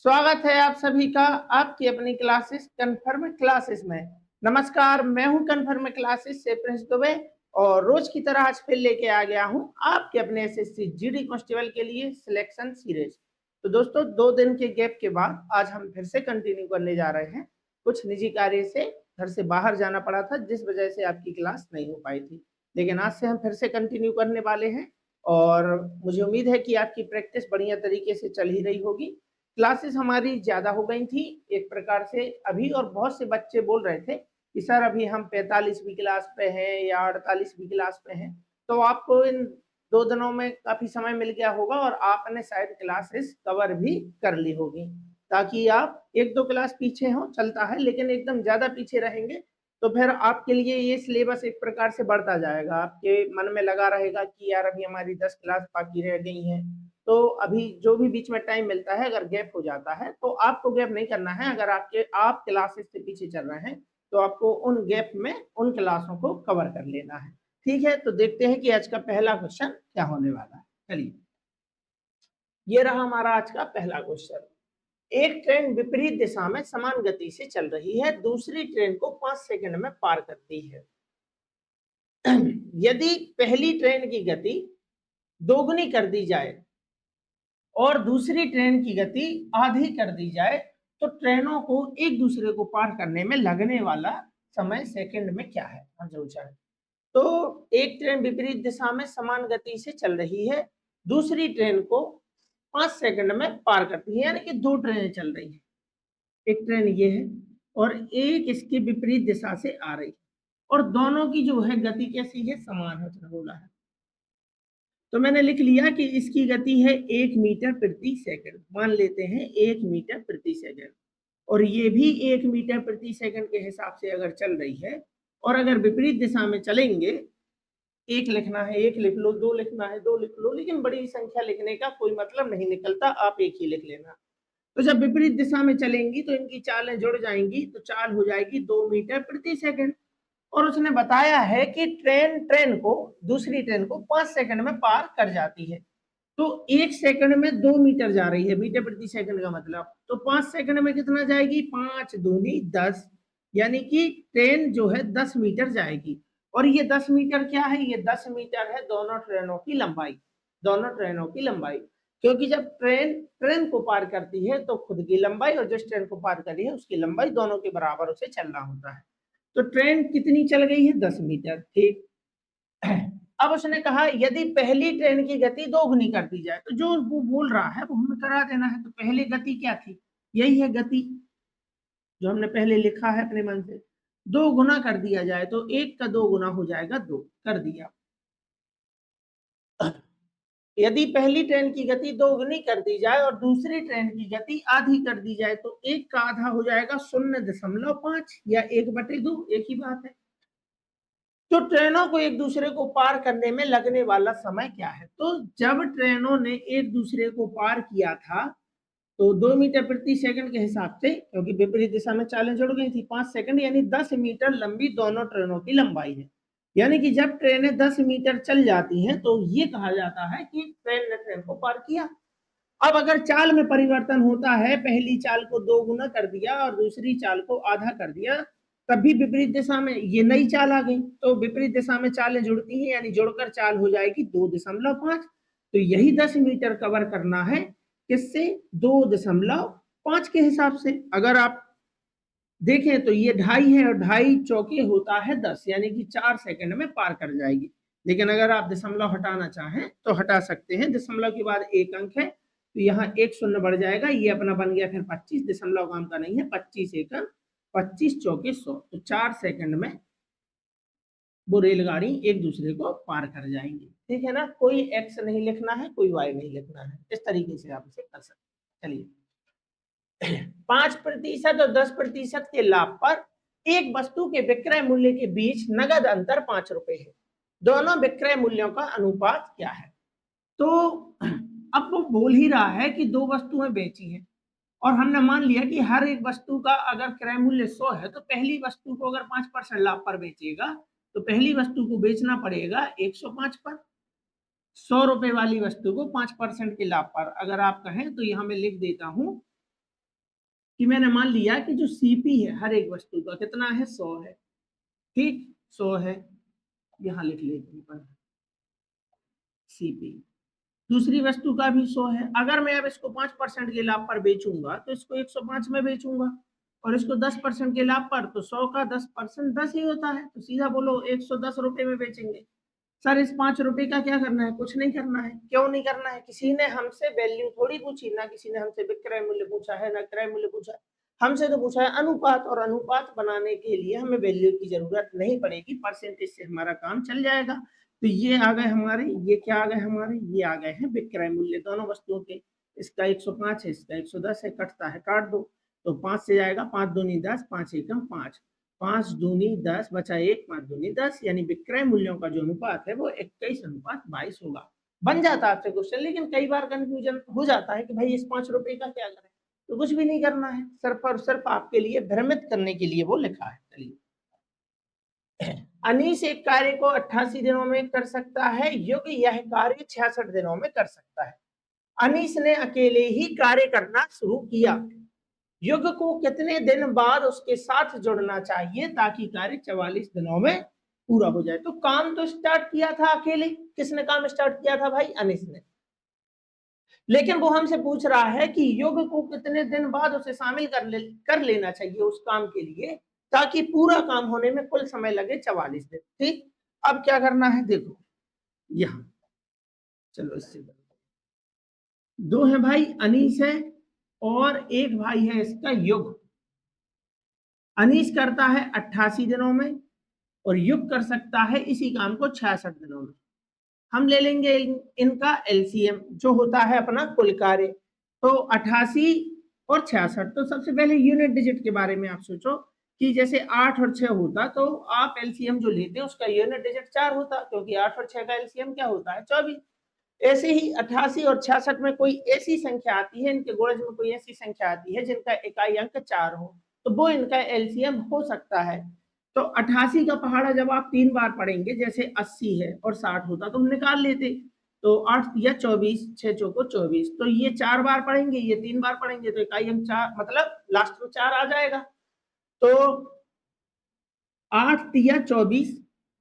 स्वागत है आप सभी का आपकी अपनी क्लासेस कन्फर्म क्लासेस में। नमस्कार, मैं हूं कन्फर्म क्लासेस से प्रिंस दुबे और रोज की तरह आज फिर लेके आ गया हूं आपके अपने एसएससी जीडी कांस्टेबल के लिए सिलेक्शन सीरीज। तो दोस्तों 2 दिन के गैप के बाद आज हम फिर से कंटिन्यू करने जा रहे हैं। कुछ निजी कार्य से घर से बाहर जाना पड़ा था जिस वजह से आपकी क्लास नहीं हो पाई थी, लेकिन आज से हम फिर से कंटिन्यू करने वाले हैं और मुझे उम्मीद है कि आपकी प्रैक्टिस बढ़िया तरीके से चल ही रही होगी। क्लासेस हमारी ज्यादा हो गई थी एक प्रकार से अभी, और बहुत से बच्चे बोल रहे थे कि सर अभी हम 45वीं क्लास पे हैं या 48वीं क्लास पे हैं। तो आपको इन 2 दिनों में काफी समय मिल गया होगा और आपने शायद क्लासेस कवर भी कर ली होगी, ताकि आप 1-2 क्लास पीछे हो चलता है, लेकिन एकदम ज्यादा पीछे रहेंगे तो फिर आपके लिए ये सिलेबस एक प्रकार से बढ़ता जाएगा। आपके मन में लगा रहेगा कि यार अभी हमारी 10 क्लास बाकी रह गई हैं। तो अभी जो भी बीच में टाइम मिलता है, अगर गैप हो जाता है तो आपको गैप नहीं करना है। अगर आप क्लासेस से पीछे चल रहे हैं तो आपको उन गैप में उन क्लासों को कवर कर लेना है। ठीक है, तो देखते हैं कि आज का पहला क्वेश्चन क्या होने वाला है। चलिए, ये रहा हमारा आज का पहला क्वेश्चन। एक ट्रेन विपरीत दिशा में समान गति से चल रही है, दूसरी ट्रेन को 5 सेकंड में पार करती है। यदि पहली ट्रेन की गति दोगुनी कर दी जाए और दूसरी ट्रेन की गति आधी कर दी जाए तो ट्रेनों को एक दूसरे को पार करने में लगने वाला समय सेकंड में क्या है, आंसर पूछा है। तो एक ट्रेन विपरीत दिशा में समान गति से चल रही है, दूसरी ट्रेन को 5 सेकंड में पार करती है, यानी कि 2 ट्रेनें चल रही है। एक ट्रेन ये है और एक इसके विपरीत दिशा से आ रही है, और दोनों की जो है गति कैसी है, समान है, उसने बोला है। तो मैंने लिख लिया कि इसकी गति है 1 मीटर प्रति सेकंड, मान लेते हैं 1 मीटर प्रति सेकंड, और ये भी 1 मीटर प्रति सेकंड के हिसाब से अगर चल रही है, और अगर विपरीत दिशा में चलेंगे, एक लिखना है एक लिख लो, दो लिखना है दो लिख लो, लेकिन बड़ी संख्या लिखने का कोई मतलब नहीं निकलता, आप एक ही लिख लेना। तो जब विपरीत दिशा में चलेंगी तो इनकी चालें जुड़ जाएंगी, तो चाल हो जाएगी 2 मीटर प्रति सेकंड। और उसने बताया है कि ट्रेन को दूसरी ट्रेन को 5 सेकंड में पार कर जाती है। तो 1 सेकंड में 2 मीटर जा रही है, मीटर प्रति सेकंड का मतलब, तो 5 सेकंड में कितना जाएगी, 5 दूनी 10, यानी कि ट्रेन जो है 10 मीटर जाएगी। और ये 10 मीटर क्या है, ये 10 मीटर है दोनों ट्रेनों की लंबाई, दोनों ट्रेनों की लंबाई। क्योंकि जब ट्रेन को पार करती है तो खुद की लंबाई और जिस ट्रेन को पार कर रही है उसकी लंबाई दोनों के बराबर उसे चलना होता है। तो ट्रेन कितनी चल गई है, 10 मीटर, ठीक। अब उसने कहा यदि पहली ट्रेन की गति दोगुनी कर दी जाए, तो जो वो बोल रहा है वो हमें करा देना है। तो पहली गति क्या थी, यही है गति जो हमने पहले लिखा है अपने मन से। 2 गुना कर दिया जाए तो 1 का 2 गुना हो जाएगा 2, कर दिया। यदि पहली ट्रेन की गति दोगुनी कर दी जाए और दूसरी ट्रेन की गति आधी कर दी जाए तो 1 का आधा हो जाएगा 0.5 या 1/2, एक ही बात है। तो ट्रेनों को एक दूसरे को पार करने में लगने वाला समय क्या है। तो जब ट्रेनों ने एक दूसरे को पार किया था तो 2 मीटर प्रति सेकंड के हिसाब से, क्योंकि विपरीत दिशा में चालें जुड़ गई थी, 5 सेकंड यानी 10 मीटर लंबी दोनों ट्रेनों की लंबाई है। यानी कि जब ट्रेनें 10 मीटर चल जाती हैं तो ये कहा जाता है कि ट्रेन ने ट्रेन को पार किया। अब अगर चाल में परिवर्तन होता है, पहली चाल को 2 गुना कर दिया और दूसरी चाल को आधा कर दिया, तभी विपरीत दिशा में ये नई चाल आ गई। तो विपरीत दिशा में चालें जुड़ती हैं, यानी जुड़कर चाल हो जाएगी 2.5। तो यही 10 मीटर कवर करना है, किससे, 2.5 के हिसाब से। अगर आप देखें तो ये 2.5 है और 2.5 चौके होता है 10, यानी कि 4 सेकंड में पार कर जाएगी। लेकिन अगर आप दशमलव हटाना चाहें तो हटा सकते हैं, दशमलव के बाद एक अंक है तो यहाँ एक शून्य बढ़ जाएगा, ये अपना बन गया फिर 25, दशमलव काम का नहीं है, 25 एकम 25 चौके 100, तो 4 सेकंड में वो रेलगाड़ी एक दूसरे को पार कर जाएंगी। ठीक है ना, कोई एक्स नहीं लिखना है, कोई वाई नहीं लिखना है, इस तरीके से आप इसे कर सकते हैं। चलिए, 5% और 10% के लाभ पर एक वस्तु के विक्रय मूल्य के बीच नगद अंतर 5 रुपए है, दोनों विक्रय मूल्यों का अनुपात क्या है। तो अब वो बोल ही रहा है कि 2 वस्तुएं बेची हैं और हमने मान लिया कि हर एक वस्तु का अगर क्रय मूल्य 100 है तो पहली वस्तु को अगर 5% लाभ पर बेचेगा तो पहली वस्तु को बेचना पड़ेगा 105 पर। 100 रुपए वाली वस्तु को 5% के लाभ पर, अगर आप कहें तो यहां मैं लिख देता हूं कि मैंने मान लिया कि जो सीपी है हर एक वस्तु का कितना है, 100 है, ठीक, 100 है, यहां लिख लेते हैं सीपी। दूसरी वस्तु का भी 100 है। अगर मैं अब इसको 5% के लाभ पर बेचूंगा तो इसको 105 में बेचूंगा, और इसको 10% के लाभ पर, तो 100 का 10% 10 ही होता है, तो सीधा बोलो 110 रुपए में बेचेंगे। सर इस 5 रुपए का क्या करना है, कुछ नहीं करना है। क्यों नहीं करना है, किसी ने हमसे वैल्यू थोड़ी पूछी, ना किसी ने हमसे विक्रय मूल्य पूछा है, ना क्रय मूल्य पूछा है, हमसे तो पूछा है अनुपात, और अनुपात बनाने के लिए हमें वैल्यू की जरूरत नहीं पड़ेगी, परसेंटेज से हमारा काम चल जाएगा। तो ये आ गए हमारे, ये क्या आ गए हमारे, ये आ गए हैं विक्रय मूल्य दोनों वस्तुओं के। इसका 105 है, इसका 110 है, कटता है काट दो, तो 5 से जाएगा, 5 दूनी 10, 5 एकम 5, 5 दूनी 10 बचा 1, 5 दूनी 10, यानी विक्रय मूल्यों का जो अनुपात है वो 21:22 होगा। बन जाता है आपसे क्वेश्चन, लेकिन कई बार कंफ्यूजन हो जाता है कि भाई इस 5 रुपए का क्या करें, तो कुछ भी नहीं करना है, सिर्फ और सिर्फ आपके लिए भ्रमित करने के लिए वो लिखा है। चलिए, अनीस एक कार्य को 88 दिनों में कर सकता है, युग यह कार्य 66 दिनों में कर सकता है। अनीस ने अकेले ही कार्य करना शुरू किया, युग को कितने दिन बाद उसके साथ जुड़ना चाहिए ताकि कार्य 44 दिनों में पूरा हो जाए। तो काम तो स्टार्ट किया था अकेले, किसने काम स्टार्ट किया था भाई, अनीस ने, लेकिन वो हमसे पूछ रहा है कि युग को कितने दिन बाद उसे शामिल कर लेना चाहिए उस काम के लिए ताकि पूरा काम होने में कुल समय लगे 44 दिन। ठीक, अब क्या करना है, देखो यहां, चलो इससे दो है भाई, अनीस है और एक भाई है इसका युग। अनीस करता है 88 दिनों में और युग कर सकता है इसी काम को 66 दिनों में। हम ले लेंगे इनका एलसीएम जो होता है अपना कुल कार्य, तो 88 और 66। तो सबसे पहले यूनिट डिजिट के बारे में आप सोचो कि जैसे 8 और 6 होता तो आप एलसीएम जो लेते हैं उसका यूनिट डिजिट 4 होता, क्योंकि 8 और 6 का एलसीएम क्या होता है, 24। ऐसे ही 88 और 66 में कोई ऐसी संख्या आती है, इनके गुणज में कोई ऐसी संख्या आती है जिनका इकाई अंक 4 हो, तो वो इनका एलसीएम हो सकता है। तो 88 का पहाड़ा जब आप 3 बार पढ़ेंगे, जैसे 80 है और 60 होता तो हम निकाल लेते, तो 8 या 24, 6 चौको 24, तो ये 4 बार पढ़ेंगे, ये 3 बार पढ़ेंगे, तो इकाई अंक 4, मतलब लास्ट में 4 आ जाएगा। तो 8 तिया 24,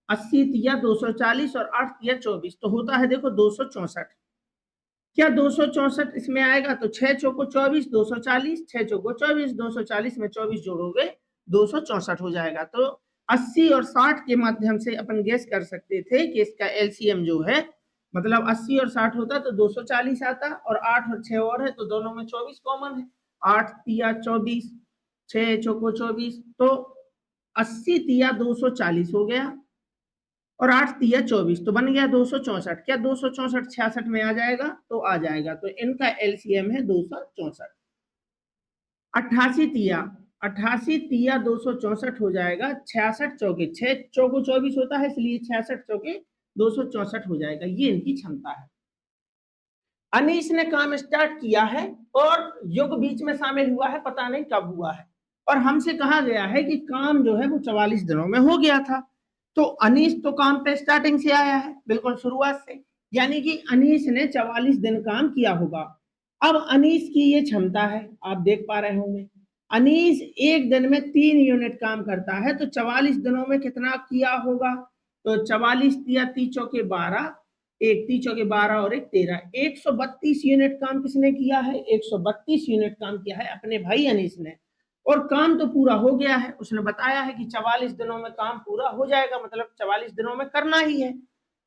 80 तिया 240 और 8 तिया 24, तो होता है देखो 264। क्या 264 इसमें आएगा, तो 6 चौको 24, 240, 6 चौको 24, 240 में 24 जोड़ोगे 264 हो जाएगा। तो 80 और 60 के माध्यम से अपन गेस कर सकते थे कि इसका एलसीएम जो है, मतलब 80 और 60 होता तो 240 आता, और 8 और 6 और है तो दोनों में 24 कॉमन है, 8 तिया 24, 6 चौको 24, तो 80 तिया 240 हो गया, और 8 तिया 24, तो बन गया 264। क्या 264 66 में आ जाएगा, तो आ जाएगा, तो इनका एलसीएम है 264। 88 तिया 88 तिया 264 हो जाएगा, 66 चौके 6 चौको 24 होता है, इसलिए 66 चौके 264 हो जाएगा, ये इनकी क्षमता है। अनीस ने काम स्टार्ट किया है और युग बीच में शामिल हुआ है, पता नहीं कब हुआ है, और हमसे कहा गया है कि काम जो है वो 44 दिनों में हो गया था। तो अनीस तो काम पे स्टार्टिंग से आया है, बिल्कुल शुरुआत से, यानी कि अनीस ने 44 दिन काम किया होगा। अब अनीस की ये क्षमता है, आप देख पा रहे होंगे, अनीस एक दिन में 3 यूनिट काम करता है, तो 44 दिनों में कितना किया होगा, तो 44 तिया 3 चौके 12, एक 3 चौके 12 और एक 13, 132 यूनिट काम किसने किया है, 132 यूनिट काम किया है अपने भाई अनीस ने, और काम तो पूरा हो गया है। उसने बताया है कि 44 दिनों में काम पूरा हो जाएगा, मतलब 44 दिनों में करना ही है।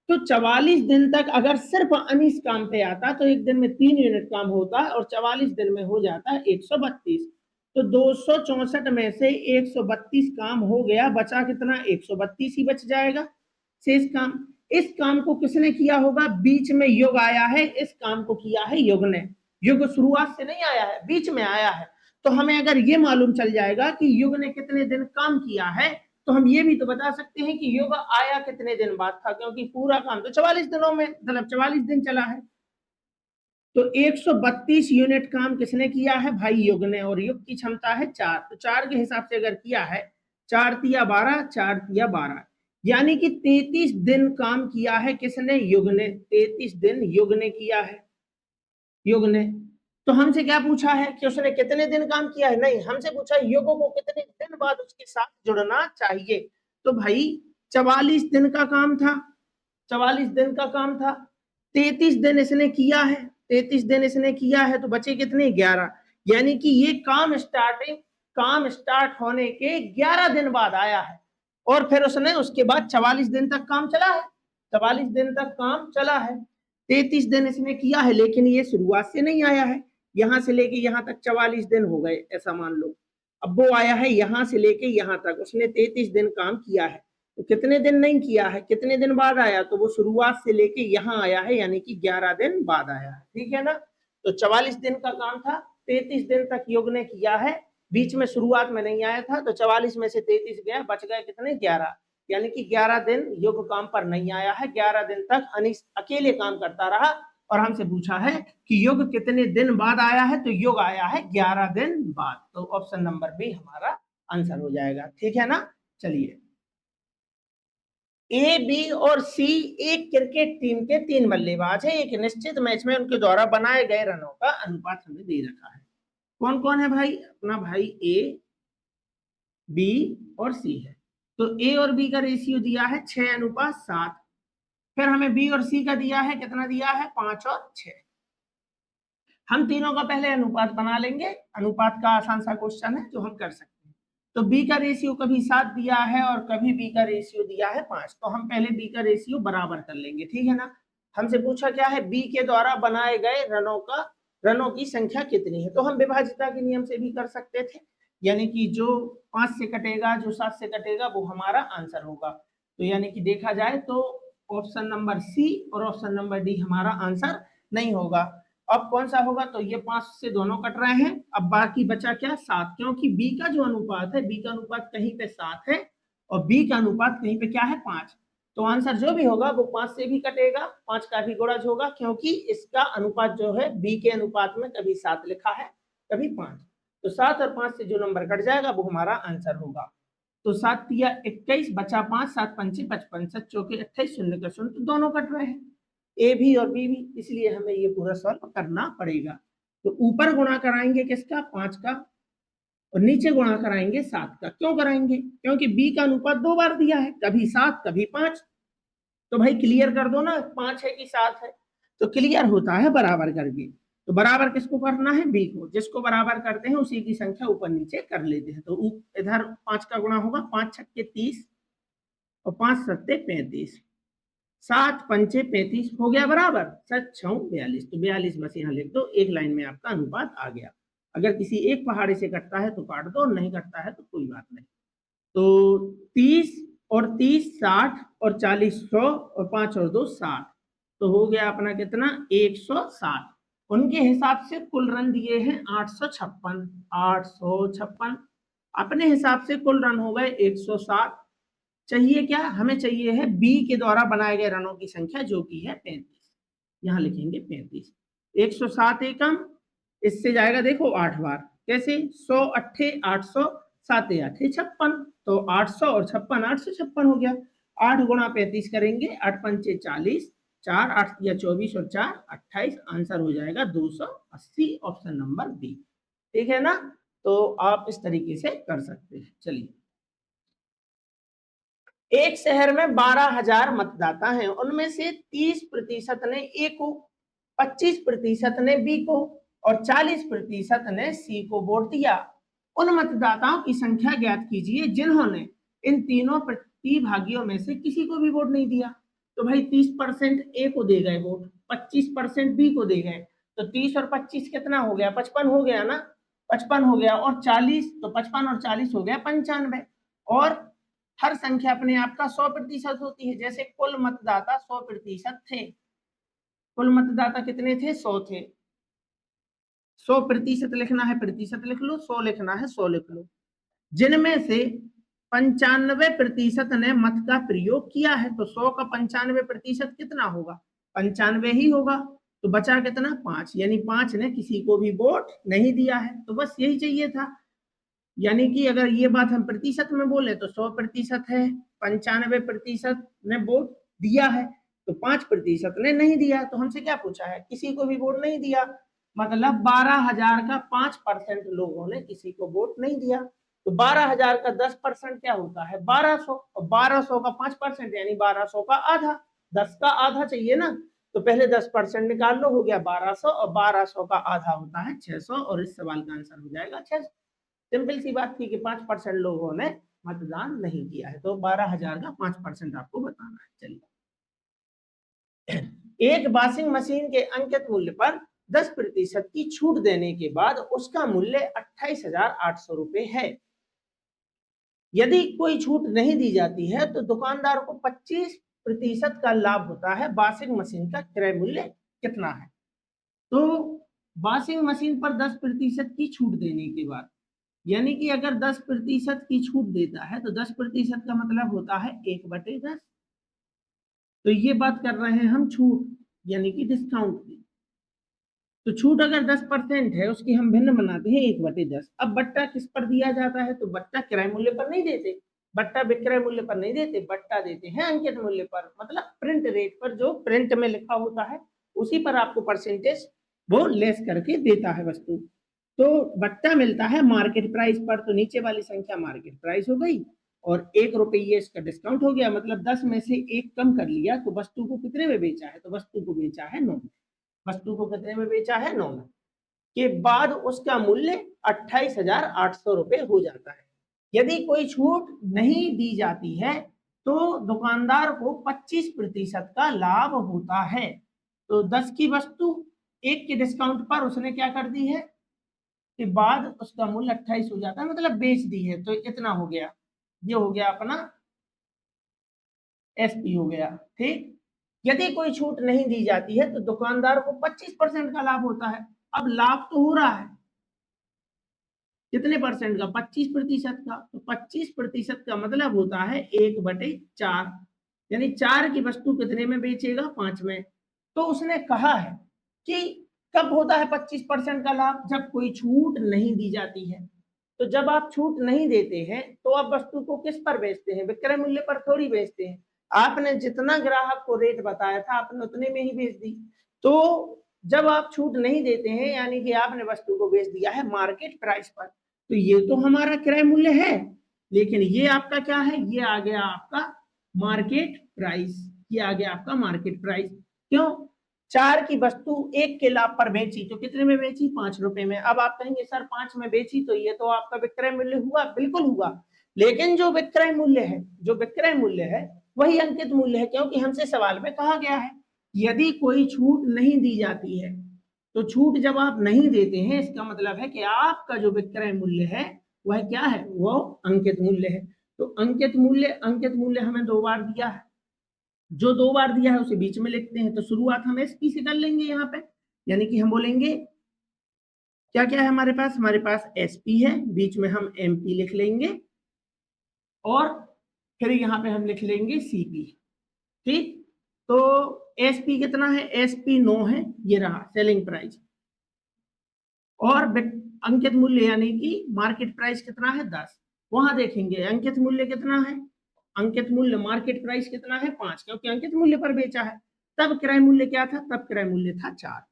तो 44 दिन तक अगर सिर्फ अनीस काम पे आता तो एक दिन में 3 यूनिट काम होता और 44 दिन में हो जाता 132। तो 264 में से 132 काम हो गया, बचा कितना, 132 ही बच जाएगा शेष काम। इस काम को किसने किया होगा, बीच में युग आया है, इस काम को किया है युग ने, युग शुरुआत से नहीं आया है, बीच में आया है। तो हमें अगर ये मालूम चल जाएगा कि युग ने कितने दिन काम किया है, तो हम ये भी तो बता सकते हैं कि युग आया कितने दिन बाद था, क्योंकि पूरा काम तो 44 दिनों में, मतलब 44 दिन चला है। तो 132 यूनिट काम किसने किया है, भाई युग ने, और युग की क्षमता है 4, तो 4 के हिसाब से अगर किया है, 4 तिया 12, 4 तिया 12, यानी कि 33 दिन काम किया है किसने, युग ने, 33 दिन युग ने किया है, युग ने। तो हमसे क्या पूछा है कि उसने कितने दिन काम किया है? नहीं, हमसे पूछा युग को कितने दिन बाद उसके साथ जुड़ना चाहिए। तो भाई 44 दिन का काम था, 44 दिन का काम था, 33 दिन इसने किया है, 33 दिन इसने किया है, तो बचे कितने? 11। यानी कि ये काम स्टार्ट होने के 11 दिन बाद आया है, और फिर उसने उसके बाद 44 दिन तक काम चला है, 44 दिन तक काम चला है। 33 दिन इसने किया है, लेकिन ये शुरुआत से नहीं आया है, यहां से लेके यहां तक 44 दिन हो गए ऐसा मान लो। अब वो आया है यहां से लेके यहां तक, उसने 33 दिन काम किया है, तो कितने दिन नहीं किया है, कितने दिन बाद आया? तो वो शुरुआत से लेके यहाँ आया है, यानी कि 11 दिन बाद आया है, ठीक है ना। तो 44 दिन का काम था, 33 दिन तक योग ने किया है, बीच में शुरुआत में नहीं आया था, तो 44 में से 33 गया, बच गए कितने? 11। यानी कि 11 दिन योग काम पर नहीं आया है, 11 दिन तक अनीस अकेले काम करता रहा। और हमसे पूछा है कि योग कितने दिन बाद आया है, तो योग आया है 11 दिन बाद, तो ऑप्शन नंबर बी हमारा आंसर हो जाएगा, ठीक है ना। चलिए, ए, बी और सी एक क्रिकेट टीम के 3 बल्लेबाज हैं, एक निश्चित मैच में उनके द्वारा बनाए गए रनों का अनुपात हमें दे रखा है। कौन कौन है भाई? अपना भाई ए, बी और सी है। तो ए और बी का रेशियो दिया है 6:7। फिर हमें बी और सी का दिया है, कितना दिया है? 5 और 6। हम तीनों का पहले अनुपात बना लेंगे, अनुपात का आसान सा क्वेश्चन है जो हम कर सकते हैं। तो बी का रेशियो कभी 7 दिया है और कभी बी का रेशियो दिया है 5, तो हम पहले बी का रेशियो बराबर कर लेंगे, ठीक है ना। हमसे पूछा क्या है? बी के द्वारा बनाए गए रनों की संख्या कितनी है, तो हम विभाजिता के नियम से भी कर सकते थे, यानी कि जो 5 से कटेगा, जो 7 से कटेगा, वो हमारा आंसर होगा। तो यानी कि देखा जाए तो ऑप्शन नंबर सी और ऑप्शन नंबर डी हमारा आंसर नहीं होगा। अब कौन सा होगा? तो ये 5 से दोनों कट रहे हैं, अब बाकी बचा क्या? 7, क्योंकि बी का जो अनुपात है, बी का अनुपात कहीं पे 7 है और बी का अनुपात कहीं पे क्या है? 5। तो आंसर जो भी होगा वो 5 से भी कटेगा, 5 का भी गुणज होगा, क्योंकि इसका अनुपात जो है बी के अनुपात में कभी 7 लिखा है, कभी 5। तो 7 और 5 से जो नंबर कट जाएगा वो हमारा आंसर होगा। तो 7 तिया 21, बचा 5, 7 पंचे 55, 7 चौके 28, शून्य का शून्य, तो दोनों कट रहे हैं, ए भी और बी भी, इसलिए हमें ये पूरा सॉल्व करना पड़ेगा। तो ऊपर गुणा कराएंगे किसका? 5 का, और नीचे गुणा कराएंगे 7 का। क्यों कराएंगे? क्योंकि बी का अनुपात 2 बार दिया है, कभी 7 कभी 5। तो भाई क्लियर कर दो ना, 5 है कि 7 है, तो क्लियर होता है बराबर करके। तो बराबर किसको करना है? बी को। जिसको बराबर करते हैं उसी की संख्या ऊपर नीचे कर लेते हैं। तो इधर 5 का गुणा होगा, 5 छक्के 30 और 5 सत्ते 35, 7 पंचे 35 हो गया बराबर, 7 6 42, तो 42 बस यहाँ लिख दो, एक लाइन में आपका अनुपात आ गया। अगर किसी एक पहाड़ी से कटता है तो काट दो, नहीं कटता है तो कोई बात नहीं। तो 30 और 30 60 और 40 100 और 5 और 2 60, तो हो गया अपना कितना? 160। उनके हिसाब से कुल रन दिए हैं 856, 856। अपने हिसाब से कुल रन हो गए 160। चाहिए क्या? हमें चाहिए है बी के द्वारा बनाए गए रनों की संख्या, जो कि है 35। यहां लिखेंगे 35। 107 एकम, इससे जाएगा देखो 8 बार, कैसे? 100 अट्ठे 800, 7 8 56, तो 800 और 56, 856 हो गया। 8 गुणा 35 करेंगे, 8 पंचे 40, 4 8 या 24 और 4 28, आंसर हो जाएगा 280, ऑप्शन नंबर बी, ठीक है ना। तो आप इस तरीके से कर सकते हैं। चलिए, एक शहर में 12,000 मतदाता हैं, उनमें से 30% ने ए को, 25% ने बी को और 40% ने सी को वोट दिया। उन मतदाताओं की संख्या ज्ञात कीजिए जिन्होंने इन तीनों प्रतिभागियों में से किसी को भी वोट नहीं दिया। तो भाई 30% ए को दे गए वोट, 25% बी को दे गए, तो 30 और 25 कितना हो गया? 55 हो गया ना, 55 हो गया, और 40, तो 55 और 40 हो गया 95। और हर संख्या अपने आप का 100% होती है, जैसे कुल मतदाता 100% थे, कुल मतदाता कितने थे? 100 थे। 100% लिखना है प्रतिशत लिख लो, 100 लिखना है 100 लिख लो। जिनमें से 95% ने मत का प्रयोग किया है, तो 100 का 95% कितना होगा? 95 ही होगा। तो बचा कितना? 5, यानी 5 ने किसी को भी वोट नहीं दिया है। तो बस यही चाहिए था, यानी कि अगर ये बात हम प्रतिशत में बोले तो 100% है, 95% ने वोट दिया है, तो 5% ने नहीं दिया। तो हमसे क्या पूछा है? किसी को भी वोट नहीं दिया। मतलब 12,000 का 5% लोगों ने किसी को वोट नहीं दिया, तो 12,000 का 10% क्या होता है 1200, और 1200 का 5% यानी 1200 का आधा, 10 का आधा चाहिए ना, तो पहले 10% निकाल लो, हो गया 1200, और 1200 का आधा होता है 600, और इस सवाल का आंसर हो जाएगा 600। सिंपल सी बात थी कि 5% लोगों ने मतदान नहीं किया है, तो 12,000 का 5% आपको बताना है। चलिए, एक वॉशिंग मशीन के अंकित मूल्य पर 10% की छूट देने के बाद उसका मूल्य 28,800 रुपए है। यदि कोई छूट नहीं दी जाती है तो दुकानदार को 25% का लाभ होता है। वॉशिंग मशीन का क्रय मूल्य कितना है? तो वॉशिंग मशीन पर 10% की छूट देने के बाद, यानी कि अगर 10% की छूट देता है तो 10% का मतलब होता है 1/10। तो ये बात कर रहे हैं हम छूट यानी कि डिस्काउंट की। तो छूट अगर 10% है उसकी हम भिन्न बनाते हैं 1/10। अब बट्टा किस पर दिया जाता है? तो बट्टा क्रय मूल्य पर नहीं देते, बट्टा विक्रय मूल्य पर नहीं देते, बट्टा देते हैं अंकित मूल्य पर, मतलब प्रिंट रेट पर, जो प्रिंट में लिखा होता है उसी पर आपको परसेंटेज वो लेस करके देता है वस्तु। तो बट्टा मिलता है मार्केट प्राइस पर, तो नीचे वाली संख्या मार्केट प्राइस हो गई, और 1 रुपये इसका डिस्काउंट हो गया, मतलब 10 में से 1 कम कर लिया, तो वस्तु को कितने में बेचा है? तो वस्तु को बेचा है 9 में। वस्तु को कितने में बेचा है? 9 में। के बाद उसका मूल्य 28,800 रुपए हो जाता है। यदि कोई छूट नहीं दी जाती है तो दुकानदार को 25% का लाभ होता है। तो 10 की वस्तु 1 के डिस्काउंट पर उसने क्या कर दी है के बाद उसका मूल्य 28 हो जाता है, मतलब बेच दी है, तो इतना हो गया। ये हो गया अपना एसपी हो गया। ठीक, यदि कोई छूट नहीं दी जाती है तो दुकानदार को 25% का लाभ होता है। अब लाभ तो हो रहा है कितने परसेंट का? 25% का। तो 25% का मतलब होता है 1/4, यानी 4 की वस्तु कितने में बेचेगा? 5 में। तो उसने कहा है कि कब होता है 25% का लाभ? जब कोई छूट नहीं दी जाती है। तो जब आप छूट नहीं देते हैं तो आप वस्तु को किस पर बेचते हैं? विक्रय मूल्य पर थोड़ी बेचते हैं। आपने जितना ग्राहक को रेट बताया था आपने उतने में ही बेच दी। तो जब आप छूट नहीं देते हैं यानी कि आपने वस्तु को बेच दिया है मार्केट प्राइस पर, तो ये तो हमारा क्रय मूल्य है, लेकिन ये आपका क्या है? ये आ गया आपका मार्केट प्राइस। ये आ गया आपका मार्केट प्राइस। क्यों? 4 की वस्तु 1 के लाभ पर बेची तो कितने में बेची? 5 रुपए में। अब आप कहेंगे सर 5 में बेची तो ये तो आपका विक्रय मूल्य हुआ, बिल्कुल हुआ, लेकिन जो विक्रय मूल्य है, जो विक्रय मूल्य है वही अंकित मूल्य है, क्योंकि हमसे सवाल में कहा गया है यदि कोई छूट नहीं दी जाती है, तो छूट जब आप नहीं देते हैं इसका मतलब है कि आपका जो विक्रय मूल्य है वह क्या है? वो अंकित मूल्य है। तो अंकित मूल्य हमें 2 बार दिया है, जो 2 बार दिया है उसे बीच में लिखते हैं। तो शुरुआत हम एसपी से कर लेंगे यहाँ पे, यानी कि हम बोलेंगे क्या क्या है हमारे पास? हमारे पास एसपी है, बीच में हम एमपी लिख लेंगे, और फिर यहाँ पे हम लिख लेंगे सीपी। ठीक, तो एसपी कितना है? एसपी 9 है, ये रहा सेलिंग प्राइस, और अंकित मूल्य यानी कि मार्केट प्राइस कितना है? 10। वहां देखेंगे अंकित मूल्य कितना है? अंकित मूल्य मार्केट प्राइस कितना है? 5, क्योंकि अंकित मूल्य पर बेचा है। तब क्रय मूल्य क्या था? तब क्रय मूल्य था 4।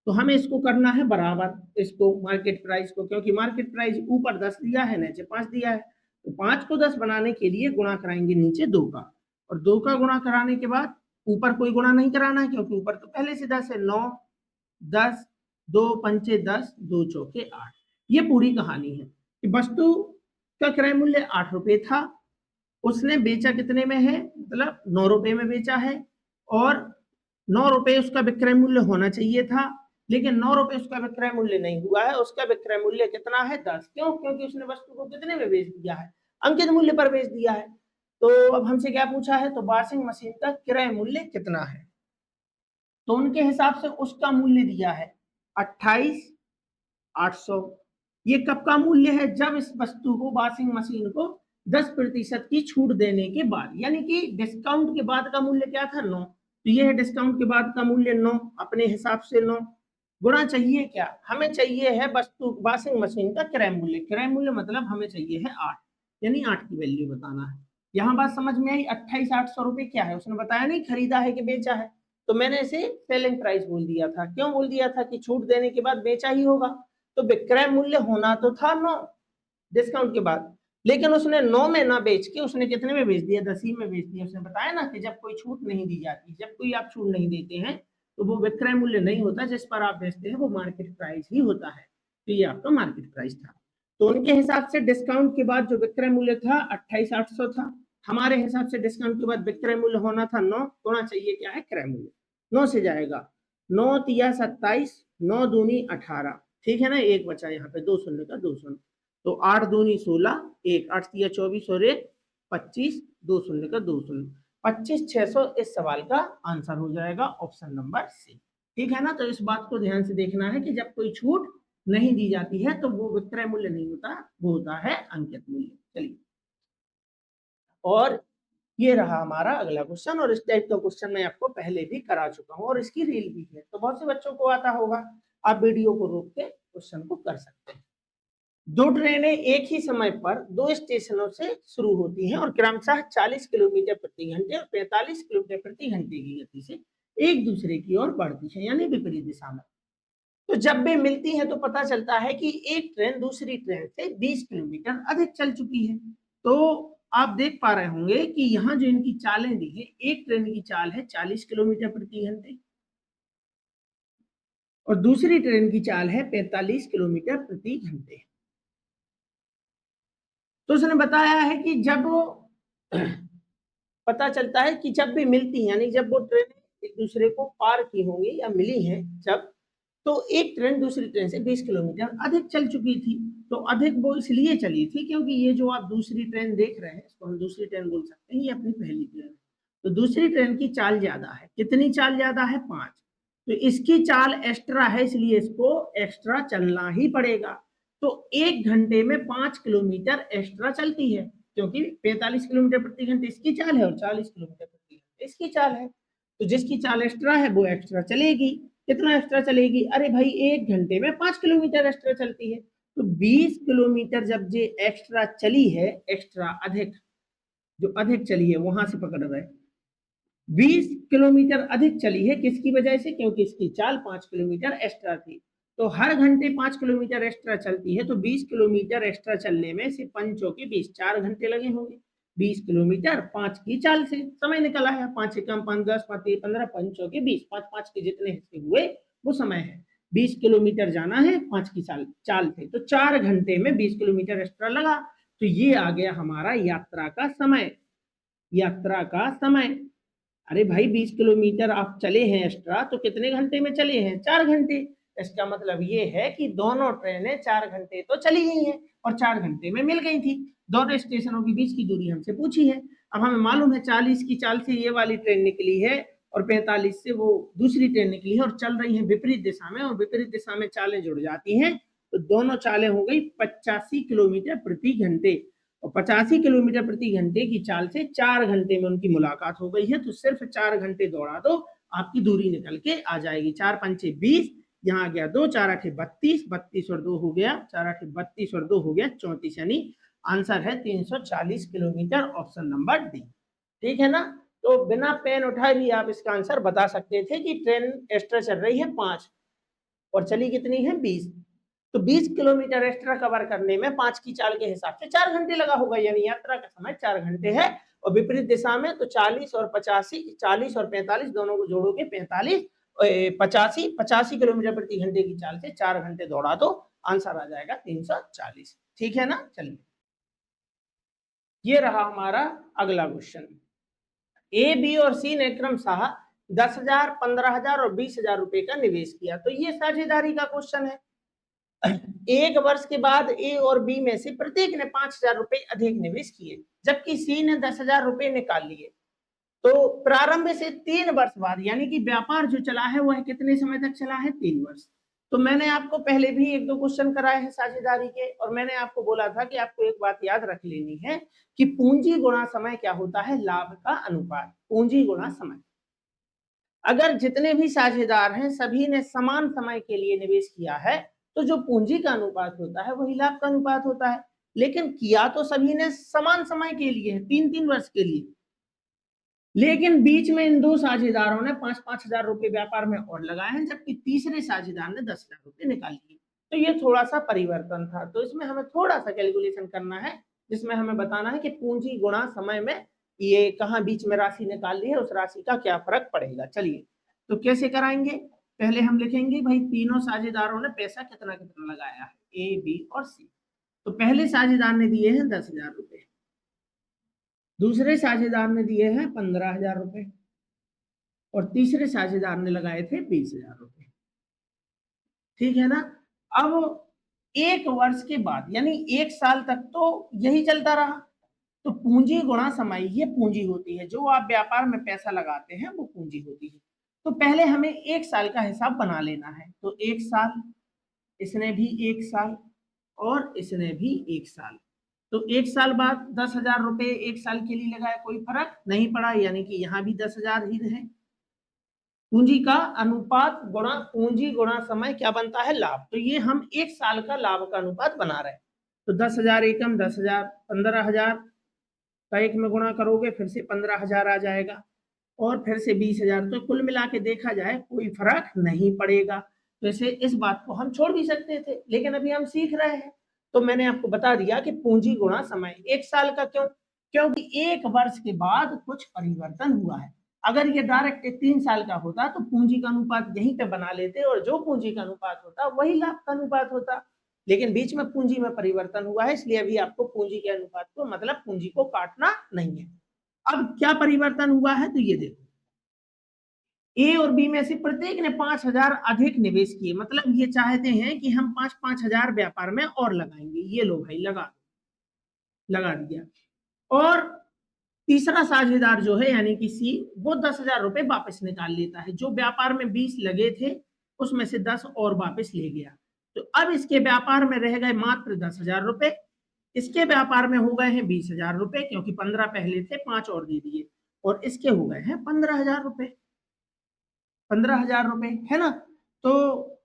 तो हमें इसको करना है बराबर, इसको मार्केट प्राइस को, क्योंकि मार्केट प्राइस ऊपर 10 दिया है नीचे 5 दिया है, तो 5 को 10 बनाने के लिए गुणा कराएंगे नीचे 2 का, और 2 का गुणा कराने के बाद ऊपर कोई गुणा नहीं कराना है क्योंकि ऊपर तो पहले से 10 है। 9 10 2 पंचे 10 2 चौके 8। ये पूरी कहानी है कि वस्तु का क्रय मूल्य 8 रुपए था, उसने बेचा कितने में है? मतलब 9 रुपए में बेचा है, और 9 रुपए उसका विक्रय मूल्य होना चाहिए था, लेकिन 9 रुपए उसका विक्रय मूल्य नहीं हुआ है। उसका विक्रय मूल्य कितना है? 10। क्यों? क्योंकि उसने वस्तु को कितने में बेच दिया है? अंकित मूल्य पर बेच दिया है। तो अब हमसे क्या पूछा है? तो वॉशिंग मशीन का क्रय मूल्य कितना है? तो उनके हिसाब से उसका मूल्य दिया है 28,800। ये कब का मूल्य है? जब इस वस्तु को, वॉशिंग मशीन को 10% की छूट देने के बाद, यानी कि डिस्काउंट के बाद का मूल्य क्या था? 9। तो ये है डिस्काउंट के बाद का मूल्य 9, अपने हिसाब से 9 गुणा चाहिए क्या? हमें चाहिए है वस्तु वॉशिंग मशीन का क्रय मूल्य। क्रय मूल्य मतलब हमें चाहिए है 8, यानी 8 की वैल्यू बताना है। यहाँ बात समझ में आई? 28,800 रुपए क्या है? उसने बताया नहीं खरीदा है कि बेचा है, तो मैंने इसे सेलिंग प्राइस बोल दिया था। क्यों बोल दिया था कि छूट देने के बाद बेचा ही होगा, तो विक्रय मूल्य होना तो था 9 डिस्काउंट के बाद, लेकिन उसने 9 में ना बेच के उसने कितने में बेच दिया, 10 ही में बेच दिया। उसने बताया ना कि जब कोई छूट नहीं दी जाती, जब कोई आप छूट नहीं देते हैं तो वो विक्रय मूल्य नहीं होता, जिस पर आप बेचते हैं वो मार्केट प्राइस ही होता है। तो ये आपका मार्केट प्राइस था। तो उनके हिसाब से डिस्काउंट के बाद जो विक्रय मूल्य था 28,800 था। हमारे हिसाब से डिस्काउंट के बाद विक्रय मूल्य होना था 9, होना चाहिए क्या है, क्रय मूल्य। 9 से जाएगा, 9 तिया 27, 9 दूनी 18, ठीक है ना, एक बचा यहाँ पे 2 शून्य का 2 शून्य, तो 8 दूनी 16, 1 8 तिया 24 और 1 25, 2 शून्य का 2 शून्य, 25,600 इस सवाल का आंसर हो जाएगा, ऑप्शन नंबर सी। ठीक है ना। तो इस बात को ध्यान से देखना है कि जब कोई छूट नहीं दी जाती है तो वो विक्रय मूल्य नहीं होता, वो होता है अंकित मूल्य। चलिए, और ये रहा हमारा अगला क्वेश्चन, और इस टाइप का क्वेश्चन मैं आपको पहले भी करा चुका हूँ और इसकी रील भी है, तो बहुत से बच्चों को आता होगा। आप वीडियो को रोक के क्वेश्चन को कर सकते हैं। दो ट्रेनें एक ही समय पर दो स्टेशनों से शुरू होती हैं और क्रमशः 40 किलोमीटर प्रति घंटे और 45 किलोमीटर प्रति घंटे की गति से एक दूसरे की ओर बढ़ती है, यानी विपरीत दिशा में। तो जब वे मिलती हैं तो पता चलता है कि एक ट्रेन दूसरी ट्रेन से 20 किलोमीटर अधिक चल चुकी है। तो आप देख पा रहे होंगे कि यहाँ जो इनकी चालें दी है, एक ट्रेन की चाल है 40 किलोमीटर प्रति घंटे और दूसरी ट्रेन की चाल है 45 किलोमीटर प्रति घंटे। तो उसने बताया है कि जब वो पता चलता है कि जब भी मिलती है, यानी जब वो ट्रेन एक दूसरे को पार की होंगी या मिली हैं जब, तो एक ट्रेन दूसरी ट्रेन से 20 किलोमीटर अधिक चल चुकी थी। तो अधिक वो इसलिए चली थी क्योंकि ये जो आप दूसरी ट्रेन देख रहे हैं, इसको हम दूसरी ट्रेन बोल सकते हैं, ये अपनी पहली ट्रेन है। तो दूसरी ट्रेन की चाल ज्यादा है। कितनी चाल ज्यादा है, 5। तो इसकी चाल एक्स्ट्रा है, इसलिए इसको एक्स्ट्रा चलना ही पड़ेगा। तो 1 घंटे में 5 किलोमीटर एक्स्ट्रा चलती है, क्योंकि 45 किलोमीटर प्रति घंटे इसकी चाल है और 40 किलोमीटर प्रति घंटे इसकी चाल है। तो जिसकी चाल एक्स्ट्रा है वो एक्स्ट्रा चलेगी। कितना एक्स्ट्रा चलेगी, अरे भाई 1 घंटे में 5 किलोमीटर एक्स्ट्रा चलती है, तो 20 किलोमीटर जब ये एक्स्ट्रा चली है, एक्स्ट्रा अधिक, जो अधिक चली है वहां से पकड़ रहे, 20 किलोमीटर अधिक चली है, किसकी वजह से, क्योंकि इसकी चाल 5 किलोमीटर एक्स्ट्रा थी। तो हर घंटे 5 किलोमीटर एक्स्ट्रा चलती है, तो 20 किलोमीटर एक्स्ट्रा चलने में से 5 के 20, 4 घंटे लगे होंगे। 20 किलोमीटर 5 की चाल से समय निकला है, 5 से कम 5 10 5 15 5 के 20, 5 5 के जितने हिस्से हुए वो समय है। 20 किलोमीटर जाना है 5 की चाल से, तो 4 घंटे में 20 किलोमीटर एक्स्ट्रा लगा। तो ये आ गया हमारा यात्रा का समय, यात्रा का समय। अरे भाई 20 किलोमीटर आप चले हैं एक्स्ट्रा, तो कितने घंटे में चले हैं, 4 घंटे। इसका मतलब ये है कि दोनों ट्रेनें 4 घंटे तो चली गई हैं और 4 घंटे में मिल गई थी। दोनों स्टेशनों के बीच की दूरी हमसे पूछी है। अब हमें मालूम है 40 की चाल से ये वाली ट्रेन निकली है और 45 से वो दूसरी ट्रेन निकली है और चल रही है विपरीत दिशा में, और विपरीत दिशा में चालें जुड़ जाती हैं, तो दोनों चालें हो गई 85 किलोमीटर प्रति घंटे, और 85 किलोमीटर प्रति घंटे की चाल से 4 घंटे में उनकी मुलाकात हो गई है। तो सिर्फ 4 घंटे दौड़ा दो, आपकी दूरी निकल के आ जाएगी। 4 पंचे 20, यहाँ आ गया 2, 4 8 32, 32 और 2 हो गया 4 8 32 और 2 हो गया 34, यानी आंसर है 340 किलोमीटर, ऑप्शन नंबर डी। ठीक है ना। तो बिना पेन उठाए भी आप इसका आंसर बता सकते थे कि ट्रेन एक्स्ट्रा चल रही है 5 और चली कितनी है 20, तो 20 किलोमीटर एक्स्ट्रा कवर करने में 5 की चाल के हिसाब से 4 घंटे लगा होगा, यानी यात्रा का समय 4 घंटे है। और विपरीत दिशा में तो 40 और 85, 40 और 45 दोनों को जोड़ोगे 45, 85 किलोमीटर प्रति घंटे की चाल से 4 घंटे दौड़ा तो आंसर आ जाएगा 340। ठीक है ना। चलिए, ये रहा हमारा अगला क्वेश्चन। ए, बी और सी ने क्रमशः 10,000, 15,000 और 20,000 रुपए का निवेश किया। तो ये साझेदारी का क्वेश्चन है। एक वर्ष के बाद ए और बी में से प्रत्येक ने 5,000 रुपए अधिक निवेश किए, जबकि सी ने 10,000 रुपए निकाल लिए। तो प्रारंभ से 3 वर्ष बाद, यानी कि व्यापार जो चला है वह कितने समय तक चला है, 3 वर्ष। तो मैंने आपको पहले भी 1-2 क्वेश्चन कराए हैं साझेदारी के, और मैंने आपको बोला था कि आपको एक बात याद रख लेनी है कि पूंजी गुणा समय क्या होता है, लाभ का अनुपात, पूंजी गुणा समय। अगर जितने भी साझेदार हैं सभी ने समान समय के लिए निवेश किया है, तो जो पूंजी का अनुपात होता है वही लाभ का अनुपात होता है। लेकिन किया तो सभी ने समान समय के लिए, 3-3 वर्ष के लिए, लेकिन बीच में इन दो साझेदारों ने 5-5 हजार रुपए व्यापार में और लगाए हैं, जबकि तीसरे साझेदार ने 10,000 रुपए निकाल लिए। तो ये थोड़ा सा परिवर्तन था। तो इसमें हमें थोड़ा सा कैलकुलेशन करना है, जिसमें हमें बताना है कि पूंजी गुणा समय में ये कहाँ बीच में राशि निकाल ली है, उस राशि का क्या फर्क पड़ेगा। चलिए, तो कैसे कराएंगे? पहले हम लिखेंगे भाई तीनों साझेदारों ने पैसा कितना कितना लगाया है, ए, बी और सी। तो पहले साझेदार ने दिए हैं 10,000 रुपए, दूसरे साझेदार ने दिए हैं 15,000 रुपए और तीसरे साझेदार ने लगाए थे 20,000 रुपए। ठीक है ना? अब एक वर्ष के बाद यानी 1 साल तक तो यही चलता रहा। तो पूंजी गुणा समय ये पूंजी होती है, जो आप व्यापार में पैसा लगाते हैं वो पूंजी होती है। तो पहले हमें 1 साल का हिसाब बना लेना है। तो 1 साल, इसने भी 1 साल और इसने भी 1 साल। तो 1 साल बाद 10,000 रुपए 1 साल के लिए लगाए, कोई फर्क नहीं पड़ा, यानी कि यहाँ भी 10,000 ही रहे। पूंजी का अनुपात गुणा पूंजी गुणा समय क्या बनता है? लाभ। तो ये हम 1 साल का लाभ का अनुपात बना रहे हैं। तो 10,000 एकम 10,000, 15,000 का एक में गुणा करोगे फिर से 15,000 आ जाएगा और फिर से 20,000। तो कुल मिला के देखा जाए कोई फर्क नहीं पड़ेगा। वैसे इस बात को हम छोड़ भी सकते थे, लेकिन अभी हम सीख रहे हैं तो मैंने आपको बता दिया कि पूंजी गुणा समय 1 साल का। क्यों? क्योंकि 1 वर्ष के बाद कुछ परिवर्तन हुआ है। अगर ये डायरेक्ट 3 साल का होता तो पूंजी का अनुपात यहीं पे बना लेते और जो पूंजी का अनुपात होता वही लाभ का अनुपात होता। लेकिन बीच में पूंजी में परिवर्तन हुआ है, इसलिए अभी आपको पूंजी के अनुपात को मतलब पूंजी को काटना नहीं है। अब क्या परिवर्तन हुआ है तो ये देखो, ए और बी में से प्रत्येक ने 5,000 अधिक निवेश किए। मतलब ये चाहते हैं कि हम 5-5 हजार व्यापार में और लगाएंगे। ये लो भाई, लगा दिया। और तीसरा साझेदार जो है यानी कि सी, वो 10,000 रुपए वापस निकाल लेता है। जो व्यापार में 20 लगे थे उसमें से 10 और वापस ले गया। तो अब इसके व्यापार में रह गए मात्र 10,000 रुपए, इसके व्यापार में हो गए हैं 20,000 रुपए, क्योंकि 15 पहले थे, 5 और दे दिए, और इसके हो गए हैं 15,000 रुपए। 15,000 रुपए है ना? तो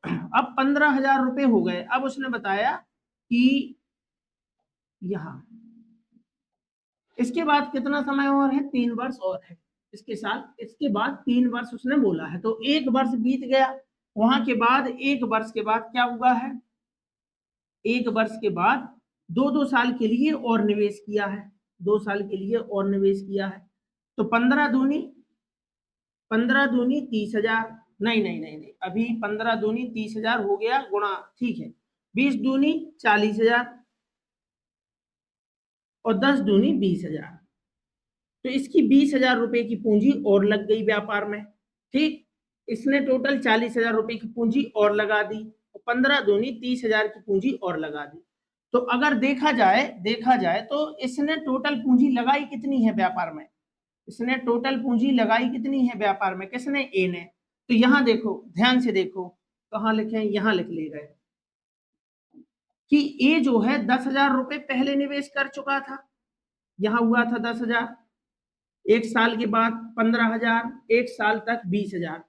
अब 15,000 रुपए हो गए। अब उसने बताया कि यहां इसके बाद कितना समय और है? 3 वर्ष और है इसके साथ। इसके बाद 3 वर्ष उसने बोला है, तो 1 वर्ष बीत गया। वहां के बाद 1 वर्ष के बाद क्या हुआ है? 1 वर्ष के बाद 2-2 साल के लिए और निवेश किया है। 2 साल के लिए और निवेश किया है। तो 15 दूनी 30,000। नहीं नहीं नहीं नहीं, अभी 15 दूनी 30,000 हो गया गुणा, ठीक है। 20 दूनी 40,000 और 10 दूनी 20,000। तो इसकी 20,000 रुपए की पूंजी और लग गई व्यापार में। ठीक, इसने टोटल 40,000 रुपए की पूंजी और लगा दी, 15 दूनी 30,000 की पूंजी और लगा दी। तो अगर देखा जाए तो इसने टोटल पूंजी लगाई कितनी है व्यापार में? इसने टोटल पूंजी लगाई कितनी है व्यापार में? किसने? ए ने। तो यहां देखो, ध्यान से देखो, कहां लिखे? यहां लिख ले गए कि ए जो है 10,000 रुपए पहले निवेश कर चुका था। यहां हुआ था 10,000, 1 साल के बाद 15,000, 1 साल तक 20,000।